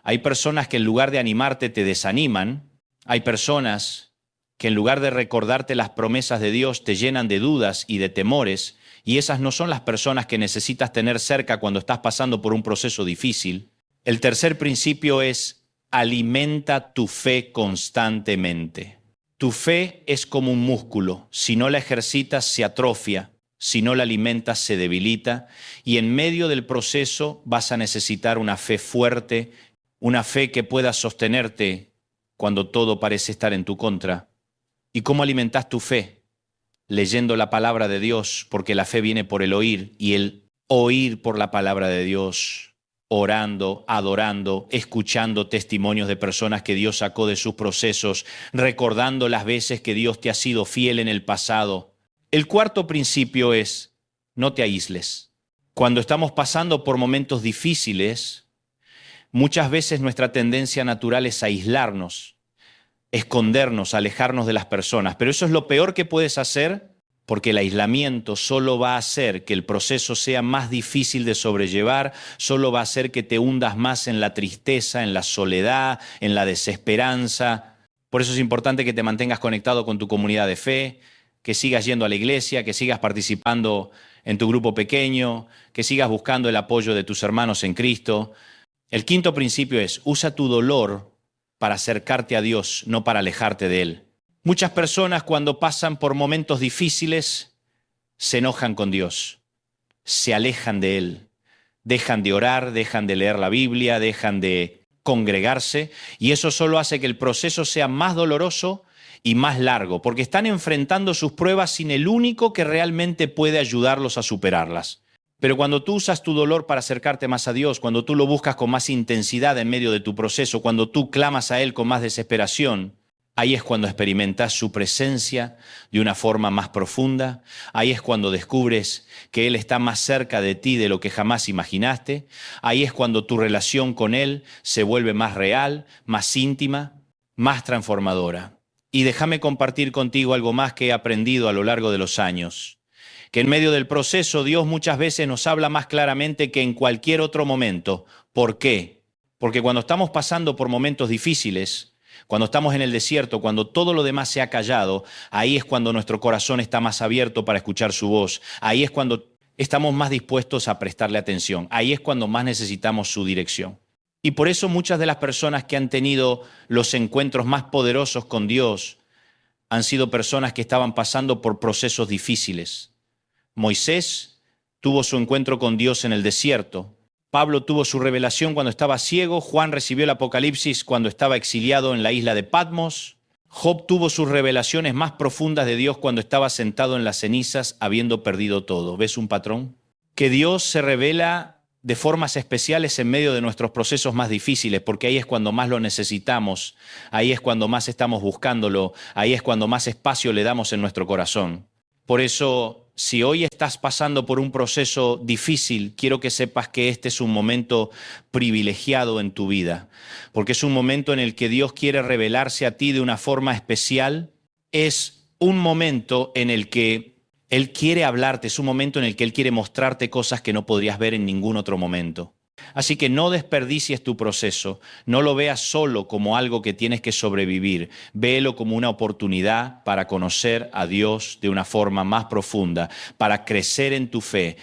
hay personas que en lugar de animarte te desaniman, hay personas que en lugar de recordarte las promesas de Dios te llenan de dudas y de temores, y esas no son las personas que necesitas tener cerca cuando estás pasando por un proceso difícil. El tercer principio es: alimenta tu fe constantemente. Tu fe es como un músculo, si no la ejercitas se atrofia, si no la alimentas se debilita, y en medio del proceso vas a necesitar una fe fuerte, una fe que pueda sostenerte cuando todo parece estar en tu contra. ¿Y cómo alimentas tu fe? Leyendo la palabra de Dios, porque la fe viene por el oír, y el oír por la palabra de Dios, orando, adorando, escuchando testimonios de personas que Dios sacó de sus procesos, recordando las veces que Dios te ha sido fiel en el pasado. El cuarto principio es: no te aísles. Cuando estamos pasando por momentos difíciles, muchas veces nuestra tendencia natural es aislarnos, escondernos, alejarnos de las personas. Pero eso es lo peor que puedes hacer, porque el aislamiento solo va a hacer que el proceso sea más difícil de sobrellevar, solo va a hacer que te hundas más en la tristeza, en la soledad, en la desesperanza. Por eso es importante que te mantengas conectado con tu comunidad de fe, que sigas yendo a la iglesia, que sigas participando en tu grupo pequeño, que sigas buscando el apoyo de tus hermanos en Cristo. El quinto principio es: usa tu dolor para acercarte a Dios, no para alejarte de Él. Muchas personas cuando pasan por momentos difíciles se enojan con Dios, se alejan de Él, dejan de orar, dejan de leer la Biblia, dejan de congregarse, y eso solo hace que el proceso sea más doloroso y más largo, porque están enfrentando sus pruebas sin el único que realmente puede ayudarlos a superarlas. Pero cuando tú usas tu dolor para acercarte más a Dios, cuando tú lo buscas con más intensidad en medio de tu proceso, cuando tú clamas a Él con más desesperación, ahí es cuando experimentas su presencia de una forma más profunda. Ahí es cuando descubres que Él está más cerca de ti de lo que jamás imaginaste. Ahí es cuando tu relación con Él se vuelve más real, más íntima, más transformadora. Y déjame compartir contigo algo más que he aprendido a lo largo de los años. Que en medio del proceso Dios muchas veces nos habla más claramente que en cualquier otro momento. ¿Por qué? Porque cuando estamos pasando por momentos difíciles, cuando estamos en el desierto, cuando todo lo demás se ha callado, ahí es cuando nuestro corazón está más abierto para escuchar su voz. Ahí es cuando estamos más dispuestos a prestarle atención. Ahí es cuando más necesitamos su dirección. Y por eso muchas de las personas que han tenido los encuentros más poderosos con Dios han sido personas que estaban pasando por procesos difíciles. Moisés tuvo su encuentro con Dios en el desierto. Pablo tuvo su revelación cuando estaba ciego, Juan recibió el Apocalipsis cuando estaba exiliado en la isla de Patmos, Job tuvo sus revelaciones más profundas de Dios cuando estaba sentado en las cenizas, habiendo perdido todo. ¿Ves un patrón? Que Dios se revela de formas especiales en medio de nuestros procesos más difíciles, porque ahí es cuando más lo necesitamos, ahí es cuando más estamos buscándolo, ahí es cuando más espacio le damos en nuestro corazón. Por eso, si hoy estás pasando por un proceso difícil, quiero que sepas que este es un momento privilegiado en tu vida, porque es un momento en el que Dios quiere revelarse a ti de una forma especial. Es un momento en el que Él quiere hablarte, es un momento en el que Él quiere mostrarte cosas que no podrías ver en ningún otro momento. Así que no desperdicies tu proceso, no lo veas solo como algo que tienes que sobrevivir, véelo como una oportunidad para conocer a Dios de una forma más profunda, para crecer en tu fe,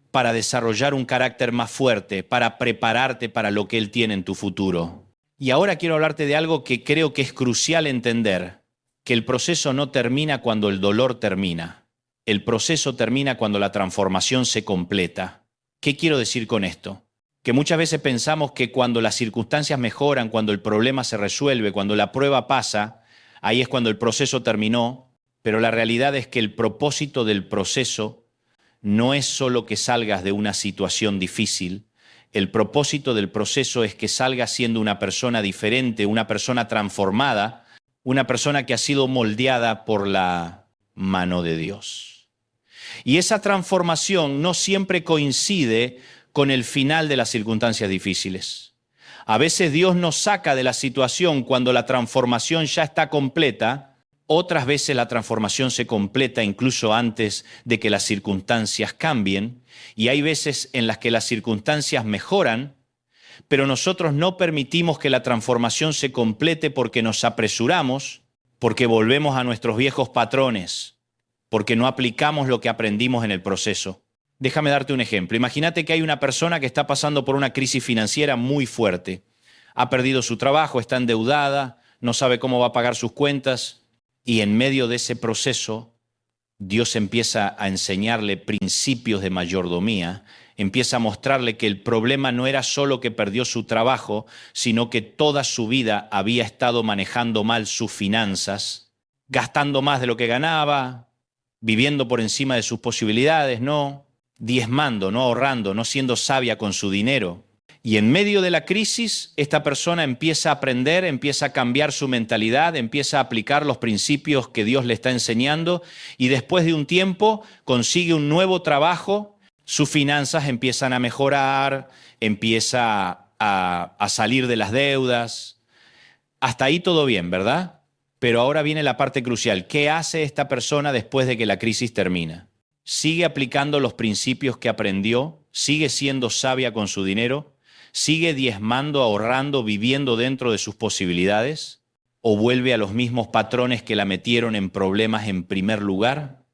para desarrollar un carácter más fuerte, para prepararte para lo que Él tiene en tu futuro. Y ahora quiero hablarte de algo que creo que es crucial entender, que el proceso no termina cuando el dolor termina. El proceso termina cuando la transformación se completa. ¿Qué quiero decir con esto? Que muchas veces pensamos que cuando las circunstancias mejoran, cuando el problema se resuelve, cuando la prueba pasa, ahí es cuando el proceso terminó, pero la realidad es que el propósito del proceso no es solo que salgas de una situación difícil, el propósito del proceso es que salgas siendo una persona diferente, una persona transformada, una persona que ha sido moldeada por la mano de Dios. Y esa transformación no siempre coincide con el final de las circunstancias difíciles. A veces Dios nos saca de la situación cuando la transformación ya está completa, otras veces la transformación se completa incluso antes de que las circunstancias cambien, y hay veces en las que las circunstancias mejoran, pero nosotros no permitimos que la transformación se complete porque nos apresuramos, porque volvemos a nuestros viejos patrones, porque no aplicamos lo que aprendimos en el proceso. Déjame darte un ejemplo. Imagínate que hay una persona que está pasando por una crisis financiera muy fuerte. Ha perdido su trabajo, está endeudada, no sabe cómo va a pagar sus cuentas, y en medio de ese proceso Dios empieza a enseñarle principios de mayordomía, empieza a mostrarle que el problema no era solo que perdió su trabajo, sino que toda su vida había estado manejando mal sus finanzas, gastando más de lo que ganaba, viviendo por encima de sus posibilidades, no diezmando, no ahorrando, no siendo sabia con su dinero. Y en medio de la crisis, esta persona empieza a aprender, empieza a cambiar su mentalidad, empieza a aplicar los principios que Dios le está enseñando, y después de un tiempo consigue un nuevo trabajo, sus finanzas empiezan a mejorar, empieza a salir de las deudas. Hasta ahí todo bien, ¿verdad? Pero ahora viene la parte crucial. ¿Qué hace esta persona después de que la crisis termina? ¿Sigue aplicando los principios que aprendió? ¿Sigue siendo sabia con su dinero? ¿Sigue diezmando, ahorrando, viviendo dentro de sus posibilidades? ¿O vuelve a los mismos patrones que la metieron en problemas en primer lugar?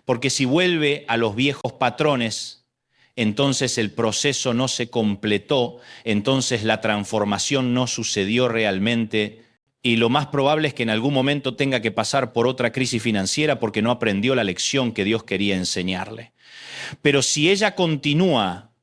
Porque si vuelve a los viejos patrones, entonces el proceso no se completó, entonces la transformación no sucedió realmente, y lo más probable es que en algún momento tenga que pasar por otra crisis financiera porque no aprendió la lección que Dios quería enseñarle. Pero si ella continúa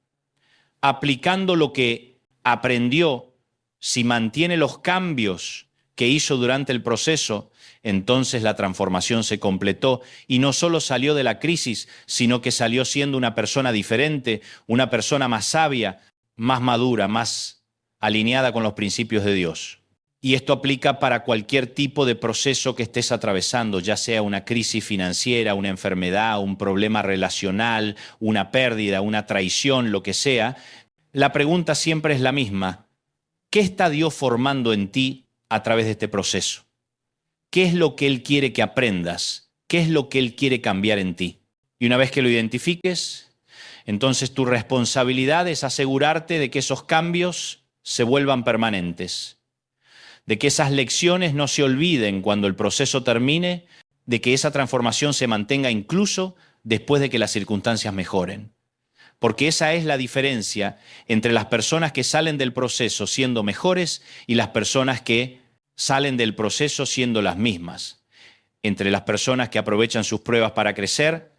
aplicando lo que aprendió, si mantiene los cambios que hizo durante el proceso, entonces la transformación se completó y no solo salió de la crisis, sino que salió siendo una persona diferente, una persona más sabia, más madura, más alineada con los principios de Dios. Y esto aplica para cualquier tipo de proceso que estés atravesando, ya sea una crisis financiera, una enfermedad, un problema relacional, una pérdida, una traición, lo que sea. La pregunta siempre es la misma. ¿Qué está Dios formando en ti a través de este proceso? ¿Qué es lo que Él quiere que aprendas? ¿Qué es lo que Él quiere cambiar en ti? Y una vez que lo identifiques, entonces tu responsabilidad es asegurarte de que esos cambios se vuelvan permanentes, de que esas lecciones no se olviden cuando el proceso termine, de que esa transformación se mantenga incluso después de que las circunstancias mejoren. Porque esa es la diferencia entre las personas que salen del proceso siendo mejores y las personas que salen del proceso siendo las mismas. Entre las personas que aprovechan sus pruebas para crecer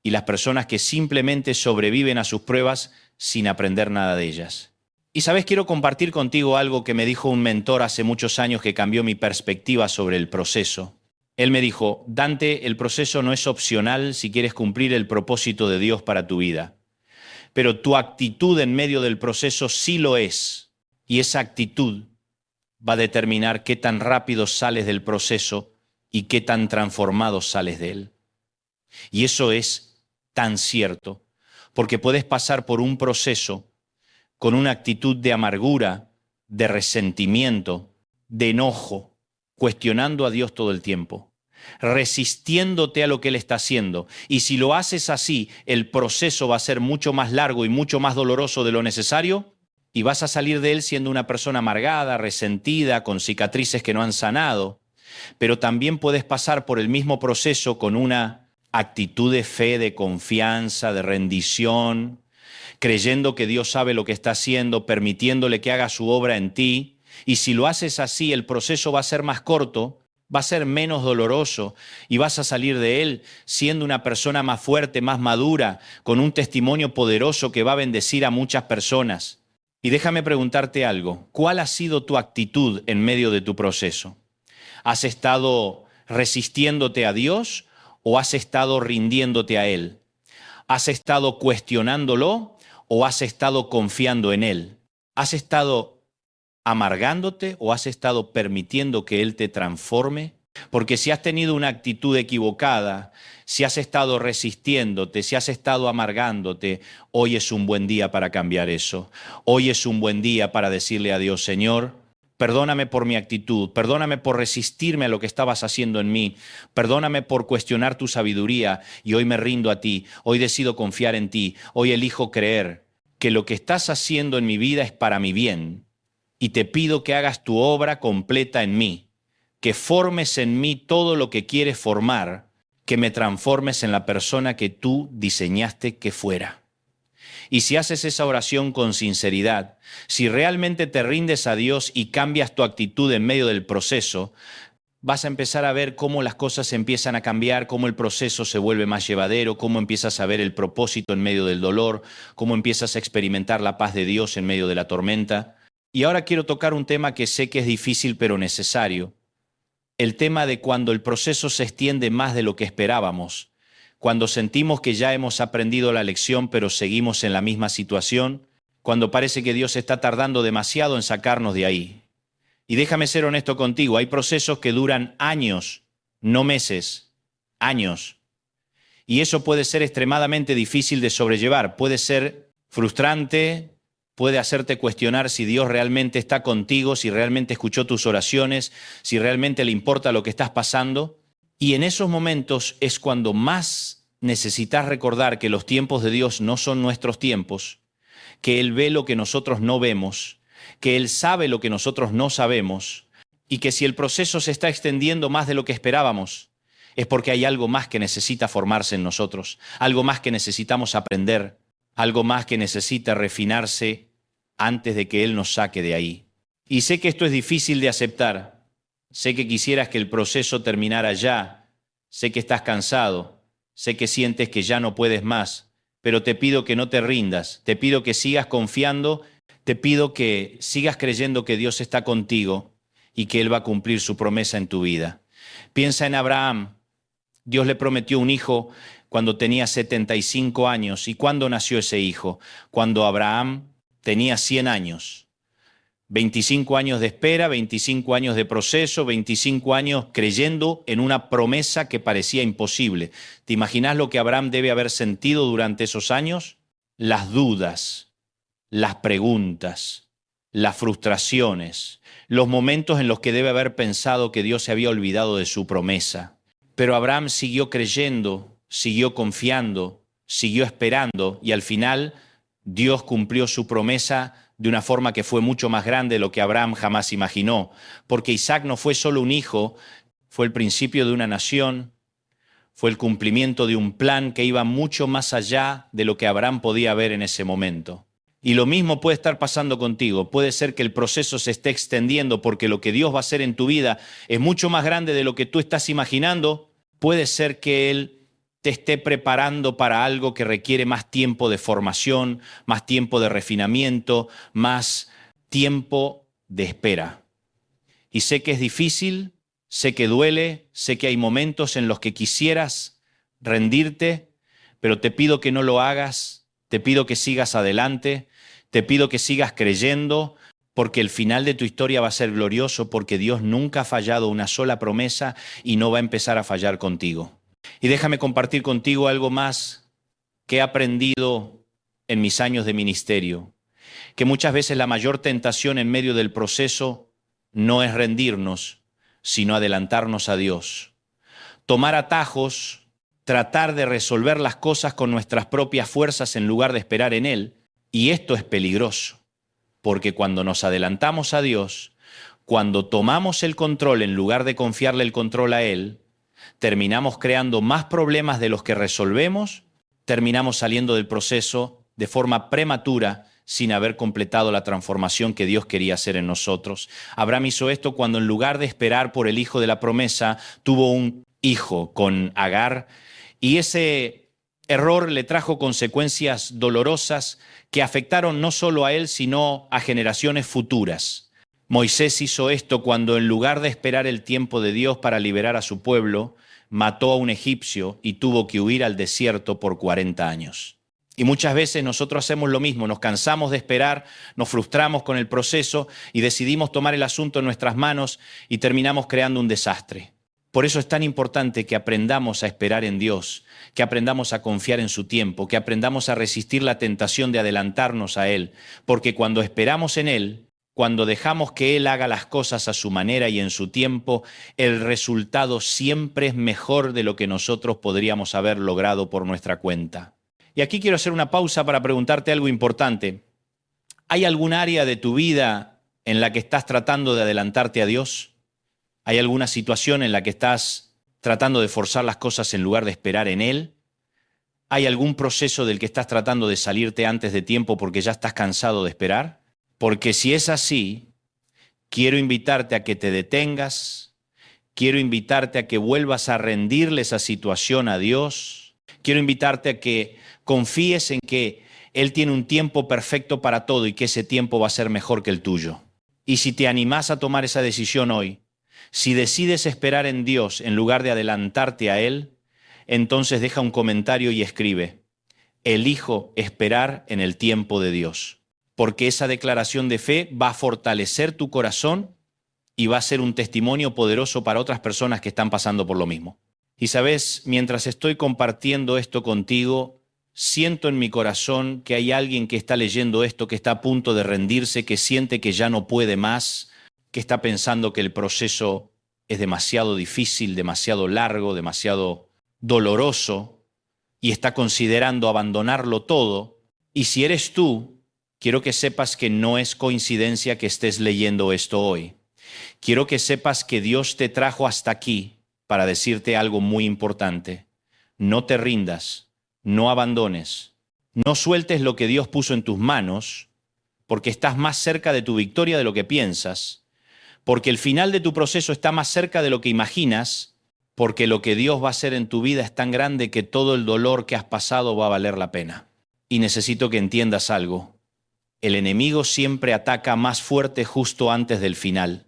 y las personas que simplemente sobreviven a sus pruebas sin aprender nada de ellas. Y sabes, quiero compartir contigo algo que me dijo un mentor hace muchos años que cambió mi perspectiva sobre el proceso. Él me dijo: Dante, el proceso no es opcional si quieres cumplir el propósito de Dios para tu vida, pero tu actitud en medio del proceso sí lo es, y esa actitud va a determinar qué tan rápido sales del proceso y qué tan transformado sales de él. Y eso es tan cierto, porque puedes pasar por un proceso con una actitud de amargura, de resentimiento, de enojo, cuestionando a Dios todo el tiempo, resistiéndote a lo que Él está haciendo. Y si lo haces así, el proceso va a ser mucho más largo y mucho más doloroso de lo necesario, y vas a salir de él siendo una persona amargada, resentida, con cicatrices que no han sanado. Pero también puedes pasar por el mismo proceso con una actitud de fe, de confianza, de rendición, creyendo que Dios sabe lo que está haciendo, permitiéndole que haga su obra en ti. Y si lo haces así, el proceso va a ser más corto, va a ser menos doloroso y vas a salir de él siendo una persona más fuerte, más madura, con un testimonio poderoso que va a bendecir a muchas personas. Y déjame preguntarte algo: ¿cuál ha sido tu actitud en medio de tu proceso? ¿Has estado resistiéndote a Dios o has estado rindiéndote a Él? ¿Has estado cuestionándolo o has estado confiando en Él? ¿Has estado amargándote o has estado permitiendo que Él te transforme? Porque si has tenido una actitud equivocada, si has estado resistiéndote, si has estado amargándote, hoy es un buen día para cambiar eso. Hoy es un buen día para decirle a Dios: Señor, perdóname por mi actitud, perdóname por resistirme a lo que estabas haciendo en mí, perdóname por cuestionar tu sabiduría, y hoy me rindo a ti, hoy decido confiar en ti, hoy elijo creer que lo que estás haciendo en mi vida es para mi bien, y te pido que hagas tu obra completa en mí, que formes en mí todo lo que quieres formar, que me transformes en la persona que tú diseñaste que fuera. Y si haces esa oración con sinceridad, si realmente te rindes a Dios y cambias tu actitud en medio del proceso, vas a empezar a ver cómo las cosas empiezan a cambiar, cómo el proceso se vuelve más llevadero, cómo empiezas a ver el propósito en medio del dolor, cómo empiezas a experimentar la paz de Dios en medio de la tormenta. Y ahora quiero tocar un tema que sé que es difícil pero necesario. El tema de cuando el proceso se extiende más de lo que esperábamos, cuando sentimos que ya hemos aprendido la lección pero seguimos en la misma situación, cuando parece que Dios está tardando demasiado en sacarnos de ahí. Y déjame ser honesto contigo, hay procesos que duran años, no meses, años. Y eso puede ser extremadamente difícil de sobrellevar, puede ser frustrante, puede hacerte cuestionar si Dios realmente está contigo, si realmente escuchó tus oraciones, si realmente le importa lo que estás pasando. Y en esos momentos es cuando más necesitas recordar que los tiempos de Dios no son nuestros tiempos, que Él ve lo que nosotros no vemos, que Él sabe lo que nosotros no sabemos, y que si el proceso se está extendiendo más de lo que esperábamos, es porque hay algo más que necesita formarse en nosotros, algo más que necesitamos aprender, algo más que necesita refinarse antes de que Él nos saque de ahí. Y sé que esto es difícil de aceptar. Sé que quisieras que el proceso terminara ya. Sé que estás cansado. Sé que sientes que ya no puedes más. Pero te pido que no te rindas. Te pido que sigas confiando. Te pido que sigas creyendo que Dios está contigo y que Él va a cumplir su promesa en tu vida. Piensa en Abraham. Dios le prometió un hijo cuando tenía 75 años. ¿Y cuándo nació ese hijo? Cuando Abraham tenía 100 años. 25 años de espera, 25 años de proceso, 25 años creyendo en una promesa que parecía imposible. ¿Te imaginas lo que Abraham debe haber sentido durante esos años? Las dudas, las preguntas, las frustraciones, los momentos en los que debe haber pensado que Dios se había olvidado de su promesa. Pero Abraham siguió creyendo, siguió confiando, siguió esperando y al final Dios cumplió su promesa de una forma que fue mucho más grande de lo que Abraham jamás imaginó, porque Isaac no fue solo un hijo, fue el principio de una nación, fue el cumplimiento de un plan que iba mucho más allá de lo que Abraham podía ver en ese momento. Y lo mismo puede estar pasando contigo. Puede ser que el proceso se esté extendiendo porque lo que Dios va a hacer en tu vida es mucho más grande de lo que tú estás imaginando. Puede ser que Él te esté preparando para algo que requiere más tiempo de formación, más tiempo de refinamiento, más tiempo de espera. Y sé que es difícil, sé que duele, sé que hay momentos en los que quisieras rendirte, pero te pido que no lo hagas, te pido que sigas adelante, te pido que sigas creyendo, porque el final de tu historia va a ser glorioso, porque Dios nunca ha fallado una sola promesa y no va a empezar a fallar contigo. Y déjame compartir contigo algo más que he aprendido en mis años de ministerio, que muchas veces la mayor tentación en medio del proceso no es rendirnos, sino adelantarnos a Dios. Tomar atajos, tratar de resolver las cosas con nuestras propias fuerzas en lugar de esperar en Él, y esto es peligroso, porque cuando nos adelantamos a Dios, cuando tomamos el control en lugar de confiarle el control a Él, terminamos creando más problemas de los que resolvemos, terminamos saliendo del proceso de forma prematura sin haber completado la transformación que Dios quería hacer en nosotros. Abraham hizo esto cuando en lugar de esperar por el hijo de la promesa, tuvo un hijo con Agar, y ese error le trajo consecuencias dolorosas que afectaron no solo a él, sino a generaciones futuras. Moisés hizo esto cuando en lugar de esperar el tiempo de Dios para liberar a su pueblo, mató a un egipcio y tuvo que huir al desierto por 40 años. Y muchas veces nosotros hacemos lo mismo, nos cansamos de esperar, nos frustramos con el proceso y decidimos tomar el asunto en nuestras manos y terminamos creando un desastre. Por eso es tan importante que aprendamos a esperar en Dios, que aprendamos a confiar en su tiempo, que aprendamos a resistir la tentación de adelantarnos a Él, porque cuando esperamos en Él, cuando dejamos que Él haga las cosas a su manera y en su tiempo, el resultado siempre es mejor de lo que nosotros podríamos haber logrado por nuestra cuenta. Y aquí quiero hacer una pausa para preguntarte algo importante. ¿Hay algún área de tu vida en la que estás tratando de adelantarte a Dios? ¿Hay alguna situación en la que estás tratando de forzar las cosas en lugar de esperar en Él? ¿Hay algún proceso del que estás tratando de salirte antes de tiempo porque ya estás cansado de esperar? Porque si es así, quiero invitarte a que te detengas, quiero invitarte a que vuelvas a rendirle esa situación a Dios, quiero invitarte a que confíes en que Él tiene un tiempo perfecto para todo y que ese tiempo va a ser mejor que el tuyo. Y si te animás a tomar esa decisión hoy, si decides esperar en Dios en lugar de adelantarte a Él, entonces deja un comentario y escribe: elijo esperar en el tiempo de Dios. Porque esa declaración de fe va a fortalecer tu corazón y va a ser un testimonio poderoso para otras personas que están pasando por lo mismo. Y sabes, mientras estoy compartiendo esto contigo, siento en mi corazón que hay alguien que está leyendo esto, que está a punto de rendirse, que siente que ya no puede más, que está pensando que el proceso es demasiado difícil, demasiado largo, demasiado doloroso, y está considerando abandonarlo todo. Y si eres tú, quiero que sepas que no es coincidencia que estés leyendo esto hoy. Quiero que sepas que Dios te trajo hasta aquí para decirte algo muy importante. No te rindas, no abandones, no sueltes lo que Dios puso en tus manos, porque estás más cerca de tu victoria de lo que piensas, porque el final de tu proceso está más cerca de lo que imaginas, porque lo que Dios va a hacer en tu vida es tan grande que todo el dolor que has pasado va a valer la pena. Y necesito que entiendas algo. El enemigo siempre ataca más fuerte justo antes del final.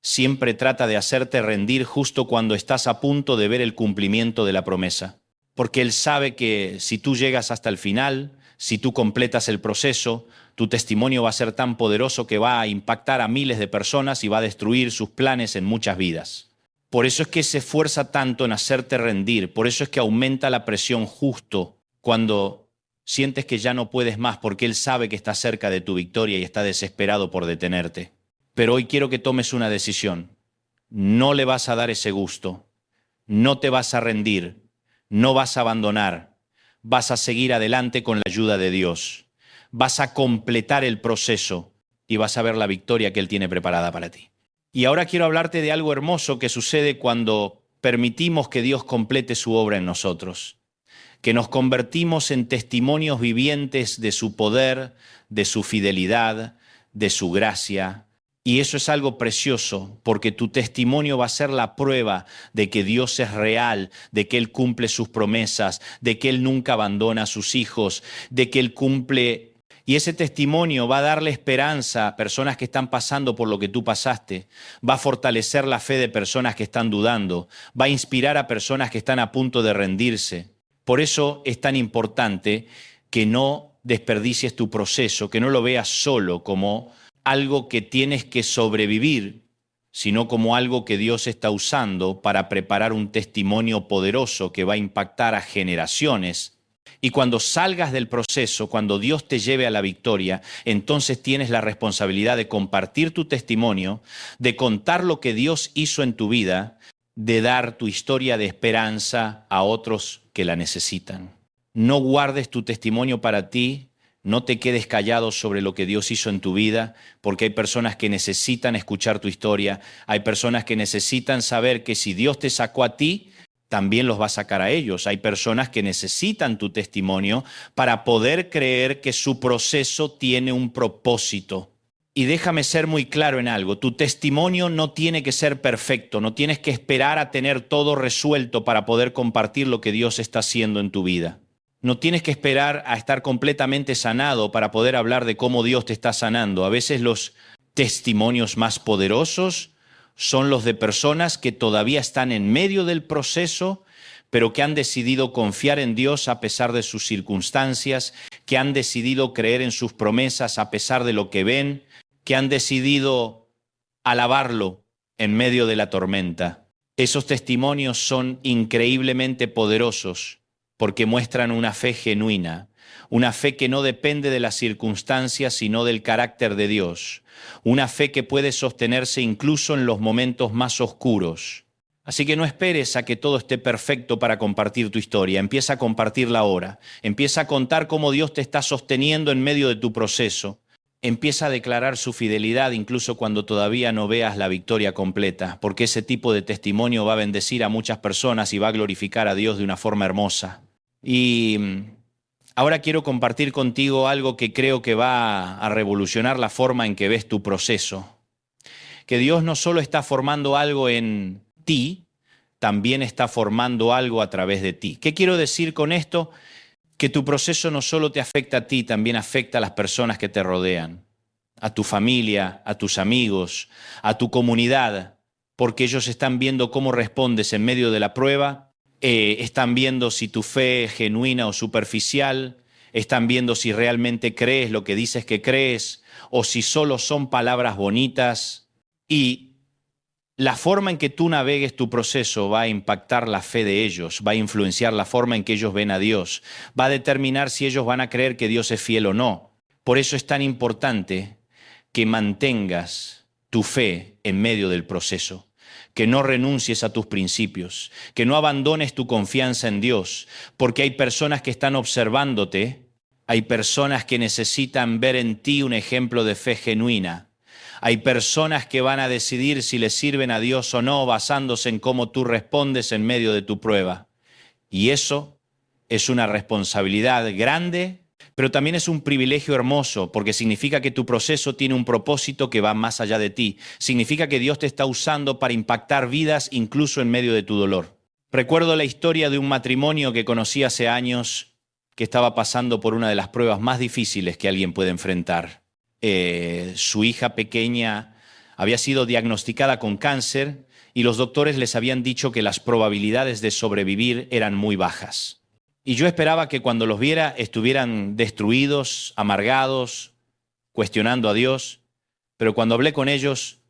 Siempre trata de hacerte rendir justo cuando estás a punto de ver el cumplimiento de la promesa. Porque él sabe que si tú llegas hasta el final, si tú completas el proceso, tu testimonio va a ser tan poderoso que va a impactar a miles de personas y va a destruir sus planes en muchas vidas. Por eso es que se esfuerza tanto en hacerte rendir, por eso es que aumenta la presión justo cuando sientes que ya no puedes más, porque Él sabe que estás cerca de tu victoria y está desesperado por detenerte. Pero hoy quiero que tomes una decisión. No le vas a dar ese gusto, no te vas a rendir, no vas a abandonar, vas a seguir adelante con la ayuda de Dios. Vas a completar el proceso y vas a ver la victoria que Él tiene preparada para ti. Y ahora quiero hablarte de algo hermoso que sucede cuando permitimos que Dios complete su obra en nosotros, que nos convertimos en testimonios vivientes de su poder, de su fidelidad, de su gracia Y eso es algo precioso, porque tu testimonio va a ser la prueba de que Dios es real, de que Él cumple sus promesas, de que Él nunca abandona a sus hijos, de que Él cumple. Y ese testimonio va a darle esperanza a personas que están pasando por lo que tú pasaste, va a fortalecer la fe de personas que están dudando, va a inspirar a personas que están a punto de rendirse. Por eso es tan importante que no desperdicies tu proceso, que no lo veas solo como algo que tienes que sobrevivir, sino como algo que Dios está usando para preparar un testimonio poderoso que va a impactar a generaciones. Y cuando salgas del proceso, cuando Dios te lleve a la victoria, entonces tienes la responsabilidad de compartir tu testimonio, de contar lo que Dios hizo en tu vida, de dar tu historia de esperanza a otros que la necesitan. No guardes tu testimonio para ti. No te quedes callado sobre lo que Dios hizo en tu vida, porque hay personas que necesitan escuchar tu historia, hay personas que necesitan saber que si Dios te sacó a ti, también los va a sacar a ellos. Hay personas que necesitan tu testimonio para poder creer que su proceso tiene un propósito. Y déjame ser muy claro en algo, tu testimonio no tiene que ser perfecto, no tienes que esperar a tener todo resuelto para poder compartir lo que Dios está haciendo en tu vida. No tienes que esperar a estar completamente sanado para poder hablar de cómo Dios te está sanando. A veces los testimonios más poderosos son los de personas que todavía están en medio del proceso, pero que han decidido confiar en Dios a pesar de sus circunstancias, que han decidido creer en sus promesas a pesar de lo que ven, que han decidido alabarlo en medio de la tormenta. Esos testimonios son increíblemente poderosos, porque muestran una fe genuina, una fe que no depende de las circunstancias, sino del carácter de Dios, una fe que puede sostenerse incluso en los momentos más oscuros. Así que no esperes a que todo esté perfecto para compartir tu historia, empieza a compartirla ahora, empieza a contar cómo Dios te está sosteniendo en medio de tu proceso, empieza a declarar su fidelidad incluso cuando todavía no veas la victoria completa, porque ese tipo de testimonio va a bendecir a muchas personas y va a glorificar a Dios de una forma hermosa. Y ahora quiero compartir contigo algo que creo que va a revolucionar la forma en que ves tu proceso. Que Dios no solo está formando algo en ti, también está formando algo a través de ti. ¿Qué quiero decir con esto? Que tu proceso no solo te afecta a ti, también afecta a las personas que te rodean, a tu familia, a tus amigos, a tu comunidad, porque ellos están viendo cómo respondes en medio de la prueba. Están viendo si tu fe es genuina o superficial, están viendo si realmente crees lo que dices que crees o si solo son palabras bonitas. Y la forma en que tú navegues tu proceso va a impactar la fe de ellos, va a influenciar la forma en que ellos ven a Dios, va a determinar si ellos van a creer que Dios es fiel o no. Por eso es tan importante que mantengas tu fe en medio del proceso, que no renuncies a tus principios, que no abandones tu confianza en Dios, porque hay personas que están observándote, hay personas que necesitan ver en ti un ejemplo de fe genuina, hay personas que van a decidir si le sirven a Dios o no basándose en cómo tú respondes en medio de tu prueba. Y eso es una responsabilidad grande, pero también es un privilegio hermoso, porque significa que tu proceso tiene un propósito que va más allá de ti. Significa que Dios te está usando para impactar vidas incluso en medio de tu dolor. Recuerdo la historia de un matrimonio que conocí hace años que estaba pasando por una de las pruebas más difíciles que alguien puede enfrentar. Su hija pequeña había sido diagnosticada con cáncer y los doctores les habían dicho que las probabilidades de sobrevivir eran muy bajas. Y yo esperaba que cuando los viera estuvieran destruidos, amargados, cuestionando a Dios, pero cuando hablé con ellos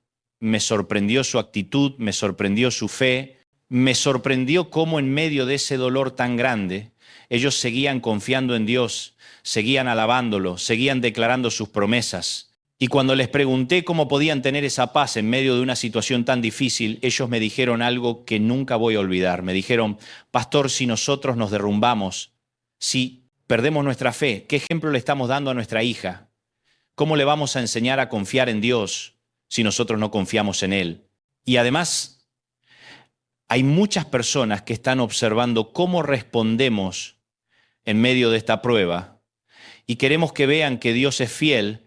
me sorprendió su actitud, me sorprendió su fe, me sorprendió cómo en medio de ese dolor tan grande ellos seguían confiando en Dios, seguían alabándolo, seguían declarando sus promesas. Y cuando les pregunté cómo podían tener esa paz en medio de una situación tan difícil, ellos me dijeron algo que nunca voy a olvidar. Me dijeron: pastor, si nosotros nos derrumbamos, si perdemos nuestra fe, ¿qué ejemplo le estamos dando a nuestra hija? ¿Cómo le vamos a enseñar a confiar en Dios si nosotros no confiamos en Él? Y además, hay muchas personas que están observando cómo respondemos en medio de esta prueba y queremos que vean que Dios es fiel,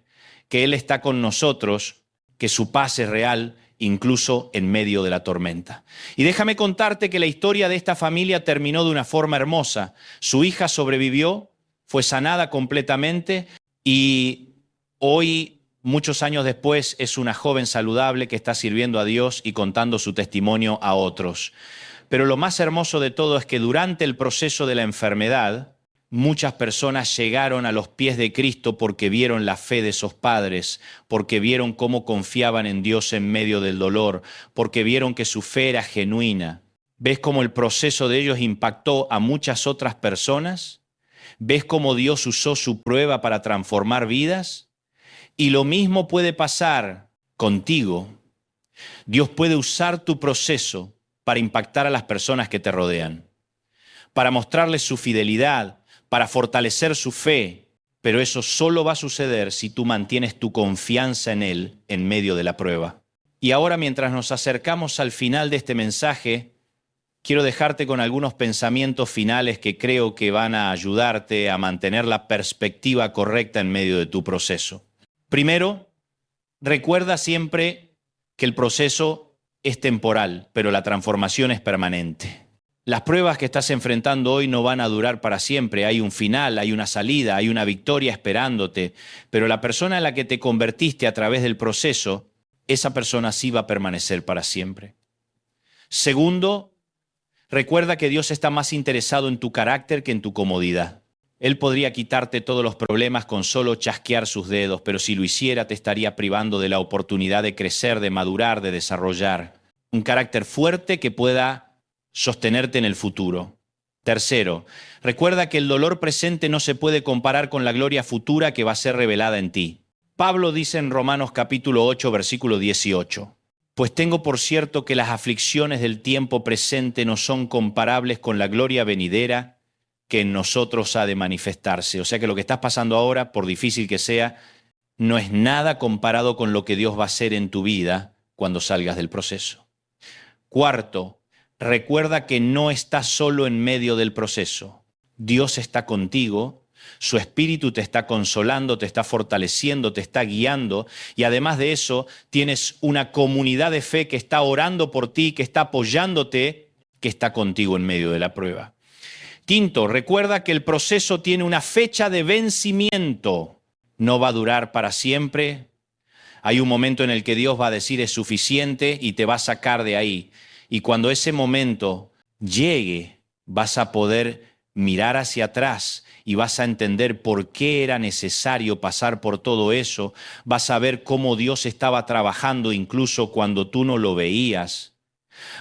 que Él está con nosotros, que su paz es real, incluso en medio de la tormenta. Y déjame contarte que la historia de esta familia terminó de una forma hermosa. Su hija sobrevivió, fue sanada completamente y hoy, muchos años después, es una joven saludable que está sirviendo a Dios y contando su testimonio a otros. Pero lo más hermoso de todo es que durante el proceso de la enfermedad, muchas personas llegaron a los pies de Cristo porque vieron la fe de esos padres, porque vieron cómo confiaban en Dios en medio del dolor, porque vieron que su fe era genuina. ¿Ves cómo el proceso de ellos impactó a muchas otras personas? ¿Ves cómo Dios usó su prueba para transformar vidas? Y lo mismo puede pasar contigo. Dios puede usar tu proceso para impactar a las personas que te rodean, para mostrarles su fidelidad, para fortalecer su fe, pero eso solo va a suceder si tú mantienes tu confianza en Él en medio de la prueba. Y ahora, mientras nos acercamos al final de este mensaje, quiero dejarte con algunos pensamientos finales que creo que van a ayudarte a mantener la perspectiva correcta en medio de tu proceso. Primero, recuerda siempre que el proceso es temporal, pero la transformación es permanente. Las pruebas que estás enfrentando hoy no van a durar para siempre. Hay un final, hay una salida, hay una victoria esperándote. Pero la persona en la que te convertiste a través del proceso, esa persona sí va a permanecer para siempre. Segundo, recuerda que Dios está más interesado en tu carácter que en tu comodidad. Él podría quitarte todos los problemas con solo chasquear sus dedos, pero si lo hiciera te estaría privando de la oportunidad de crecer, de madurar, de desarrollar un carácter fuerte que pueda sostenerte en el futuro. Tercero, recuerda que el dolor presente no se puede comparar con la gloria futura que va a ser revelada en ti. Pablo dice en Romanos capítulo 8, versículo 18, pues tengo por cierto que las aflicciones del tiempo presente no son comparables con la gloria venidera que en nosotros ha de manifestarse. O sea que lo que estás pasando ahora, por difícil que sea, no es nada comparado con lo que Dios va a hacer en tu vida cuando salgas del proceso. Cuarto, recuerda que no estás solo en medio del proceso. Dios está contigo, su Espíritu te está consolando, te está fortaleciendo, te está guiando y además de eso tienes una comunidad de fe que está orando por ti, que está apoyándote, que está contigo en medio de la prueba. Quinto, recuerda que el proceso tiene una fecha de vencimiento. No va a durar para siempre. Hay un momento en el que Dios va a decir es suficiente y te va a sacar de ahí. Y cuando ese momento llegue, vas a poder mirar hacia atrás y vas a entender por qué era necesario pasar por todo eso. Vas a ver cómo Dios estaba trabajando incluso cuando tú no lo veías.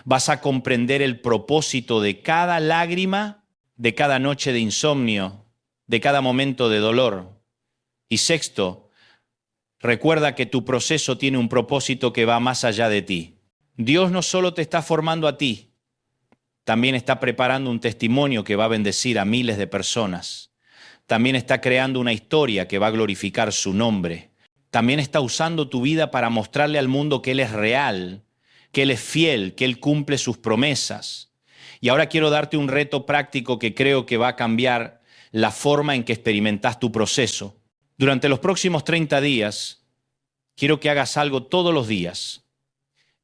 Vas a comprender el propósito de cada lágrima, de cada noche de insomnio, de cada momento de dolor. Y sexto, recuerda que tu proceso tiene un propósito que va más allá de ti. Dios no solo te está formando a ti, también está preparando un testimonio que va a bendecir a miles de personas. También está creando una historia que va a glorificar su nombre. También está usando tu vida para mostrarle al mundo que Él es real, que Él es fiel, que Él cumple sus promesas. Y ahora quiero darte un reto práctico que creo que va a cambiar la forma en que experimentas tu proceso. Durante los próximos 30 días, quiero que hagas algo todos los días.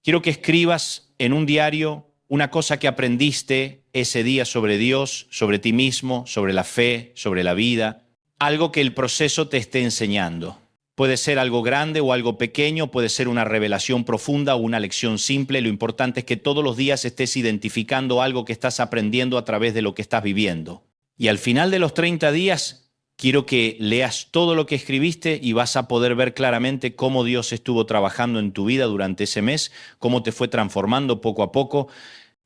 Quiero que escribas en un diario una cosa que aprendiste ese día sobre Dios, sobre ti mismo, sobre la fe, sobre la vida. Algo que el proceso te esté enseñando. Puede ser algo grande o algo pequeño, puede ser una revelación profunda o una lección simple. Lo importante es que todos los días estés identificando algo que estás aprendiendo a través de lo que estás viviendo. Y al final de los 30 días, quiero que leas todo lo que escribiste y vas a poder ver claramente cómo Dios estuvo trabajando en tu vida durante ese mes, cómo te fue transformando poco a poco,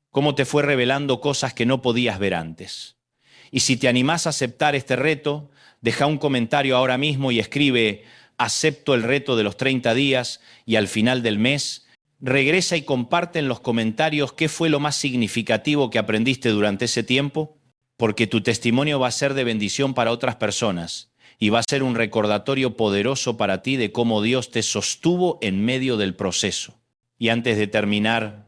cómo te fue revelando cosas que no podías ver antes. Y si te animás a aceptar este reto, deja un comentario ahora mismo y escribe acepto el reto de los 30 días y al final del mes, regresa y comparte en los comentarios qué fue lo más significativo que aprendiste durante ese tiempo, porque tu testimonio va a ser de bendición para otras personas y va a ser un recordatorio poderoso para ti de cómo Dios te sostuvo en medio del proceso. Y antes de terminar,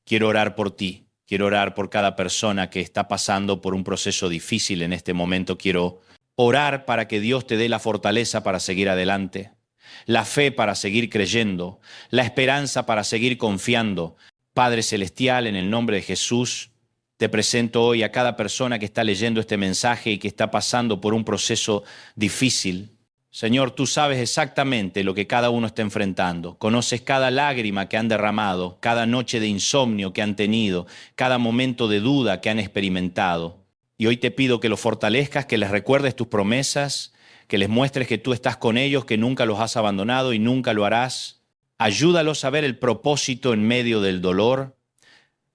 quiero orar por ti, quiero orar por cada persona que está pasando por un proceso difícil en este momento. Quiero orar para que Dios te dé la fortaleza para seguir adelante, la fe para seguir creyendo, la esperanza para seguir confiando. Padre Celestial, en el nombre de Jesús, te presento hoy a cada persona que está leyendo este mensaje y que está pasando por un proceso difícil. Señor, tú sabes exactamente lo que cada uno está enfrentando. Conoces cada lágrima que han derramado, cada noche de insomnio que han tenido, cada momento de duda que han experimentado. Y hoy te pido que los fortalezcas, que les recuerdes tus promesas, que les muestres que tú estás con ellos, que nunca los has abandonado y nunca lo harás. Ayúdalos a ver el propósito en medio del dolor.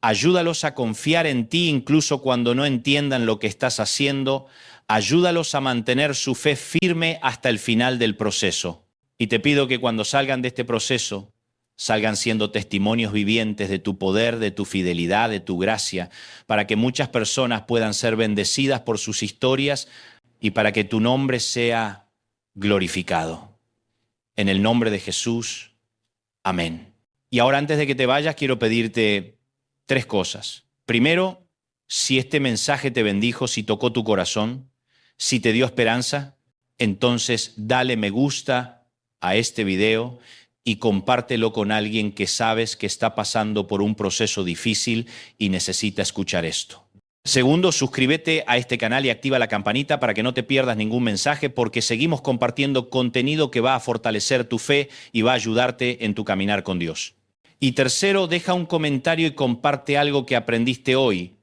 Ayúdalos a confiar en ti incluso cuando no entiendan lo que estás haciendo. Ayúdalos a mantener su fe firme hasta el final del proceso. Y te pido que cuando salgan de este proceso, salgan siendo testimonios vivientes de tu poder, de tu fidelidad, de tu gracia, para que muchas personas puedan ser bendecidas por sus historias y para que tu nombre sea glorificado. En el nombre de Jesús, amén. Y ahora, antes de que te vayas, quiero pedirte 3 cosas. Primero, si este mensaje te bendijo, si tocó tu corazón, si te dio esperanza, entonces dale me gusta a este video y compártelo con alguien que sabes que está pasando por un proceso difícil y necesita escuchar esto. Segundo, suscríbete a este canal y activa la campanita para que no te pierdas ningún mensaje, porque seguimos compartiendo contenido que va a fortalecer tu fe y va a ayudarte en tu caminar con Dios. Y tercero, deja un comentario y comparte algo que aprendiste hoy,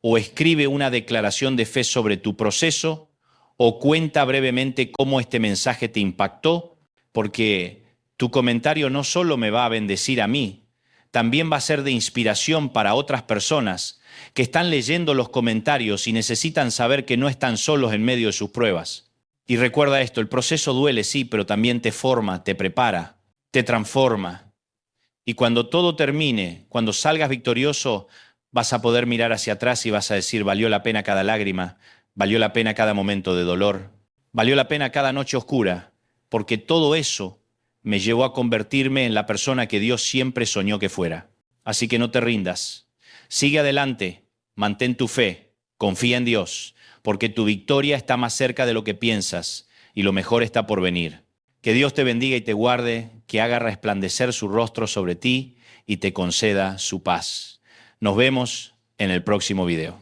o escribe una declaración de fe sobre tu proceso, o cuenta brevemente cómo este mensaje te impactó, porque tu comentario no solo me va a bendecir a mí, también va a ser de inspiración para otras personas que están leyendo los comentarios y necesitan saber que no están solos en medio de sus pruebas. Y recuerda esto, el proceso duele, sí, pero también te forma, te prepara, te transforma. Y cuando todo termine, cuando salgas victorioso, vas a poder mirar hacia atrás y vas a decir, valió la pena cada lágrima, valió la pena cada momento de dolor, valió la pena cada noche oscura, porque todo eso me llevó a convertirme en la persona que Dios siempre soñó que fuera. Así que no te rindas. Sigue adelante, mantén tu fe, confía en Dios, porque tu victoria está más cerca de lo que piensas y lo mejor está por venir. Que Dios te bendiga y te guarde, que haga resplandecer su rostro sobre ti y te conceda su paz. Nos vemos en el próximo video.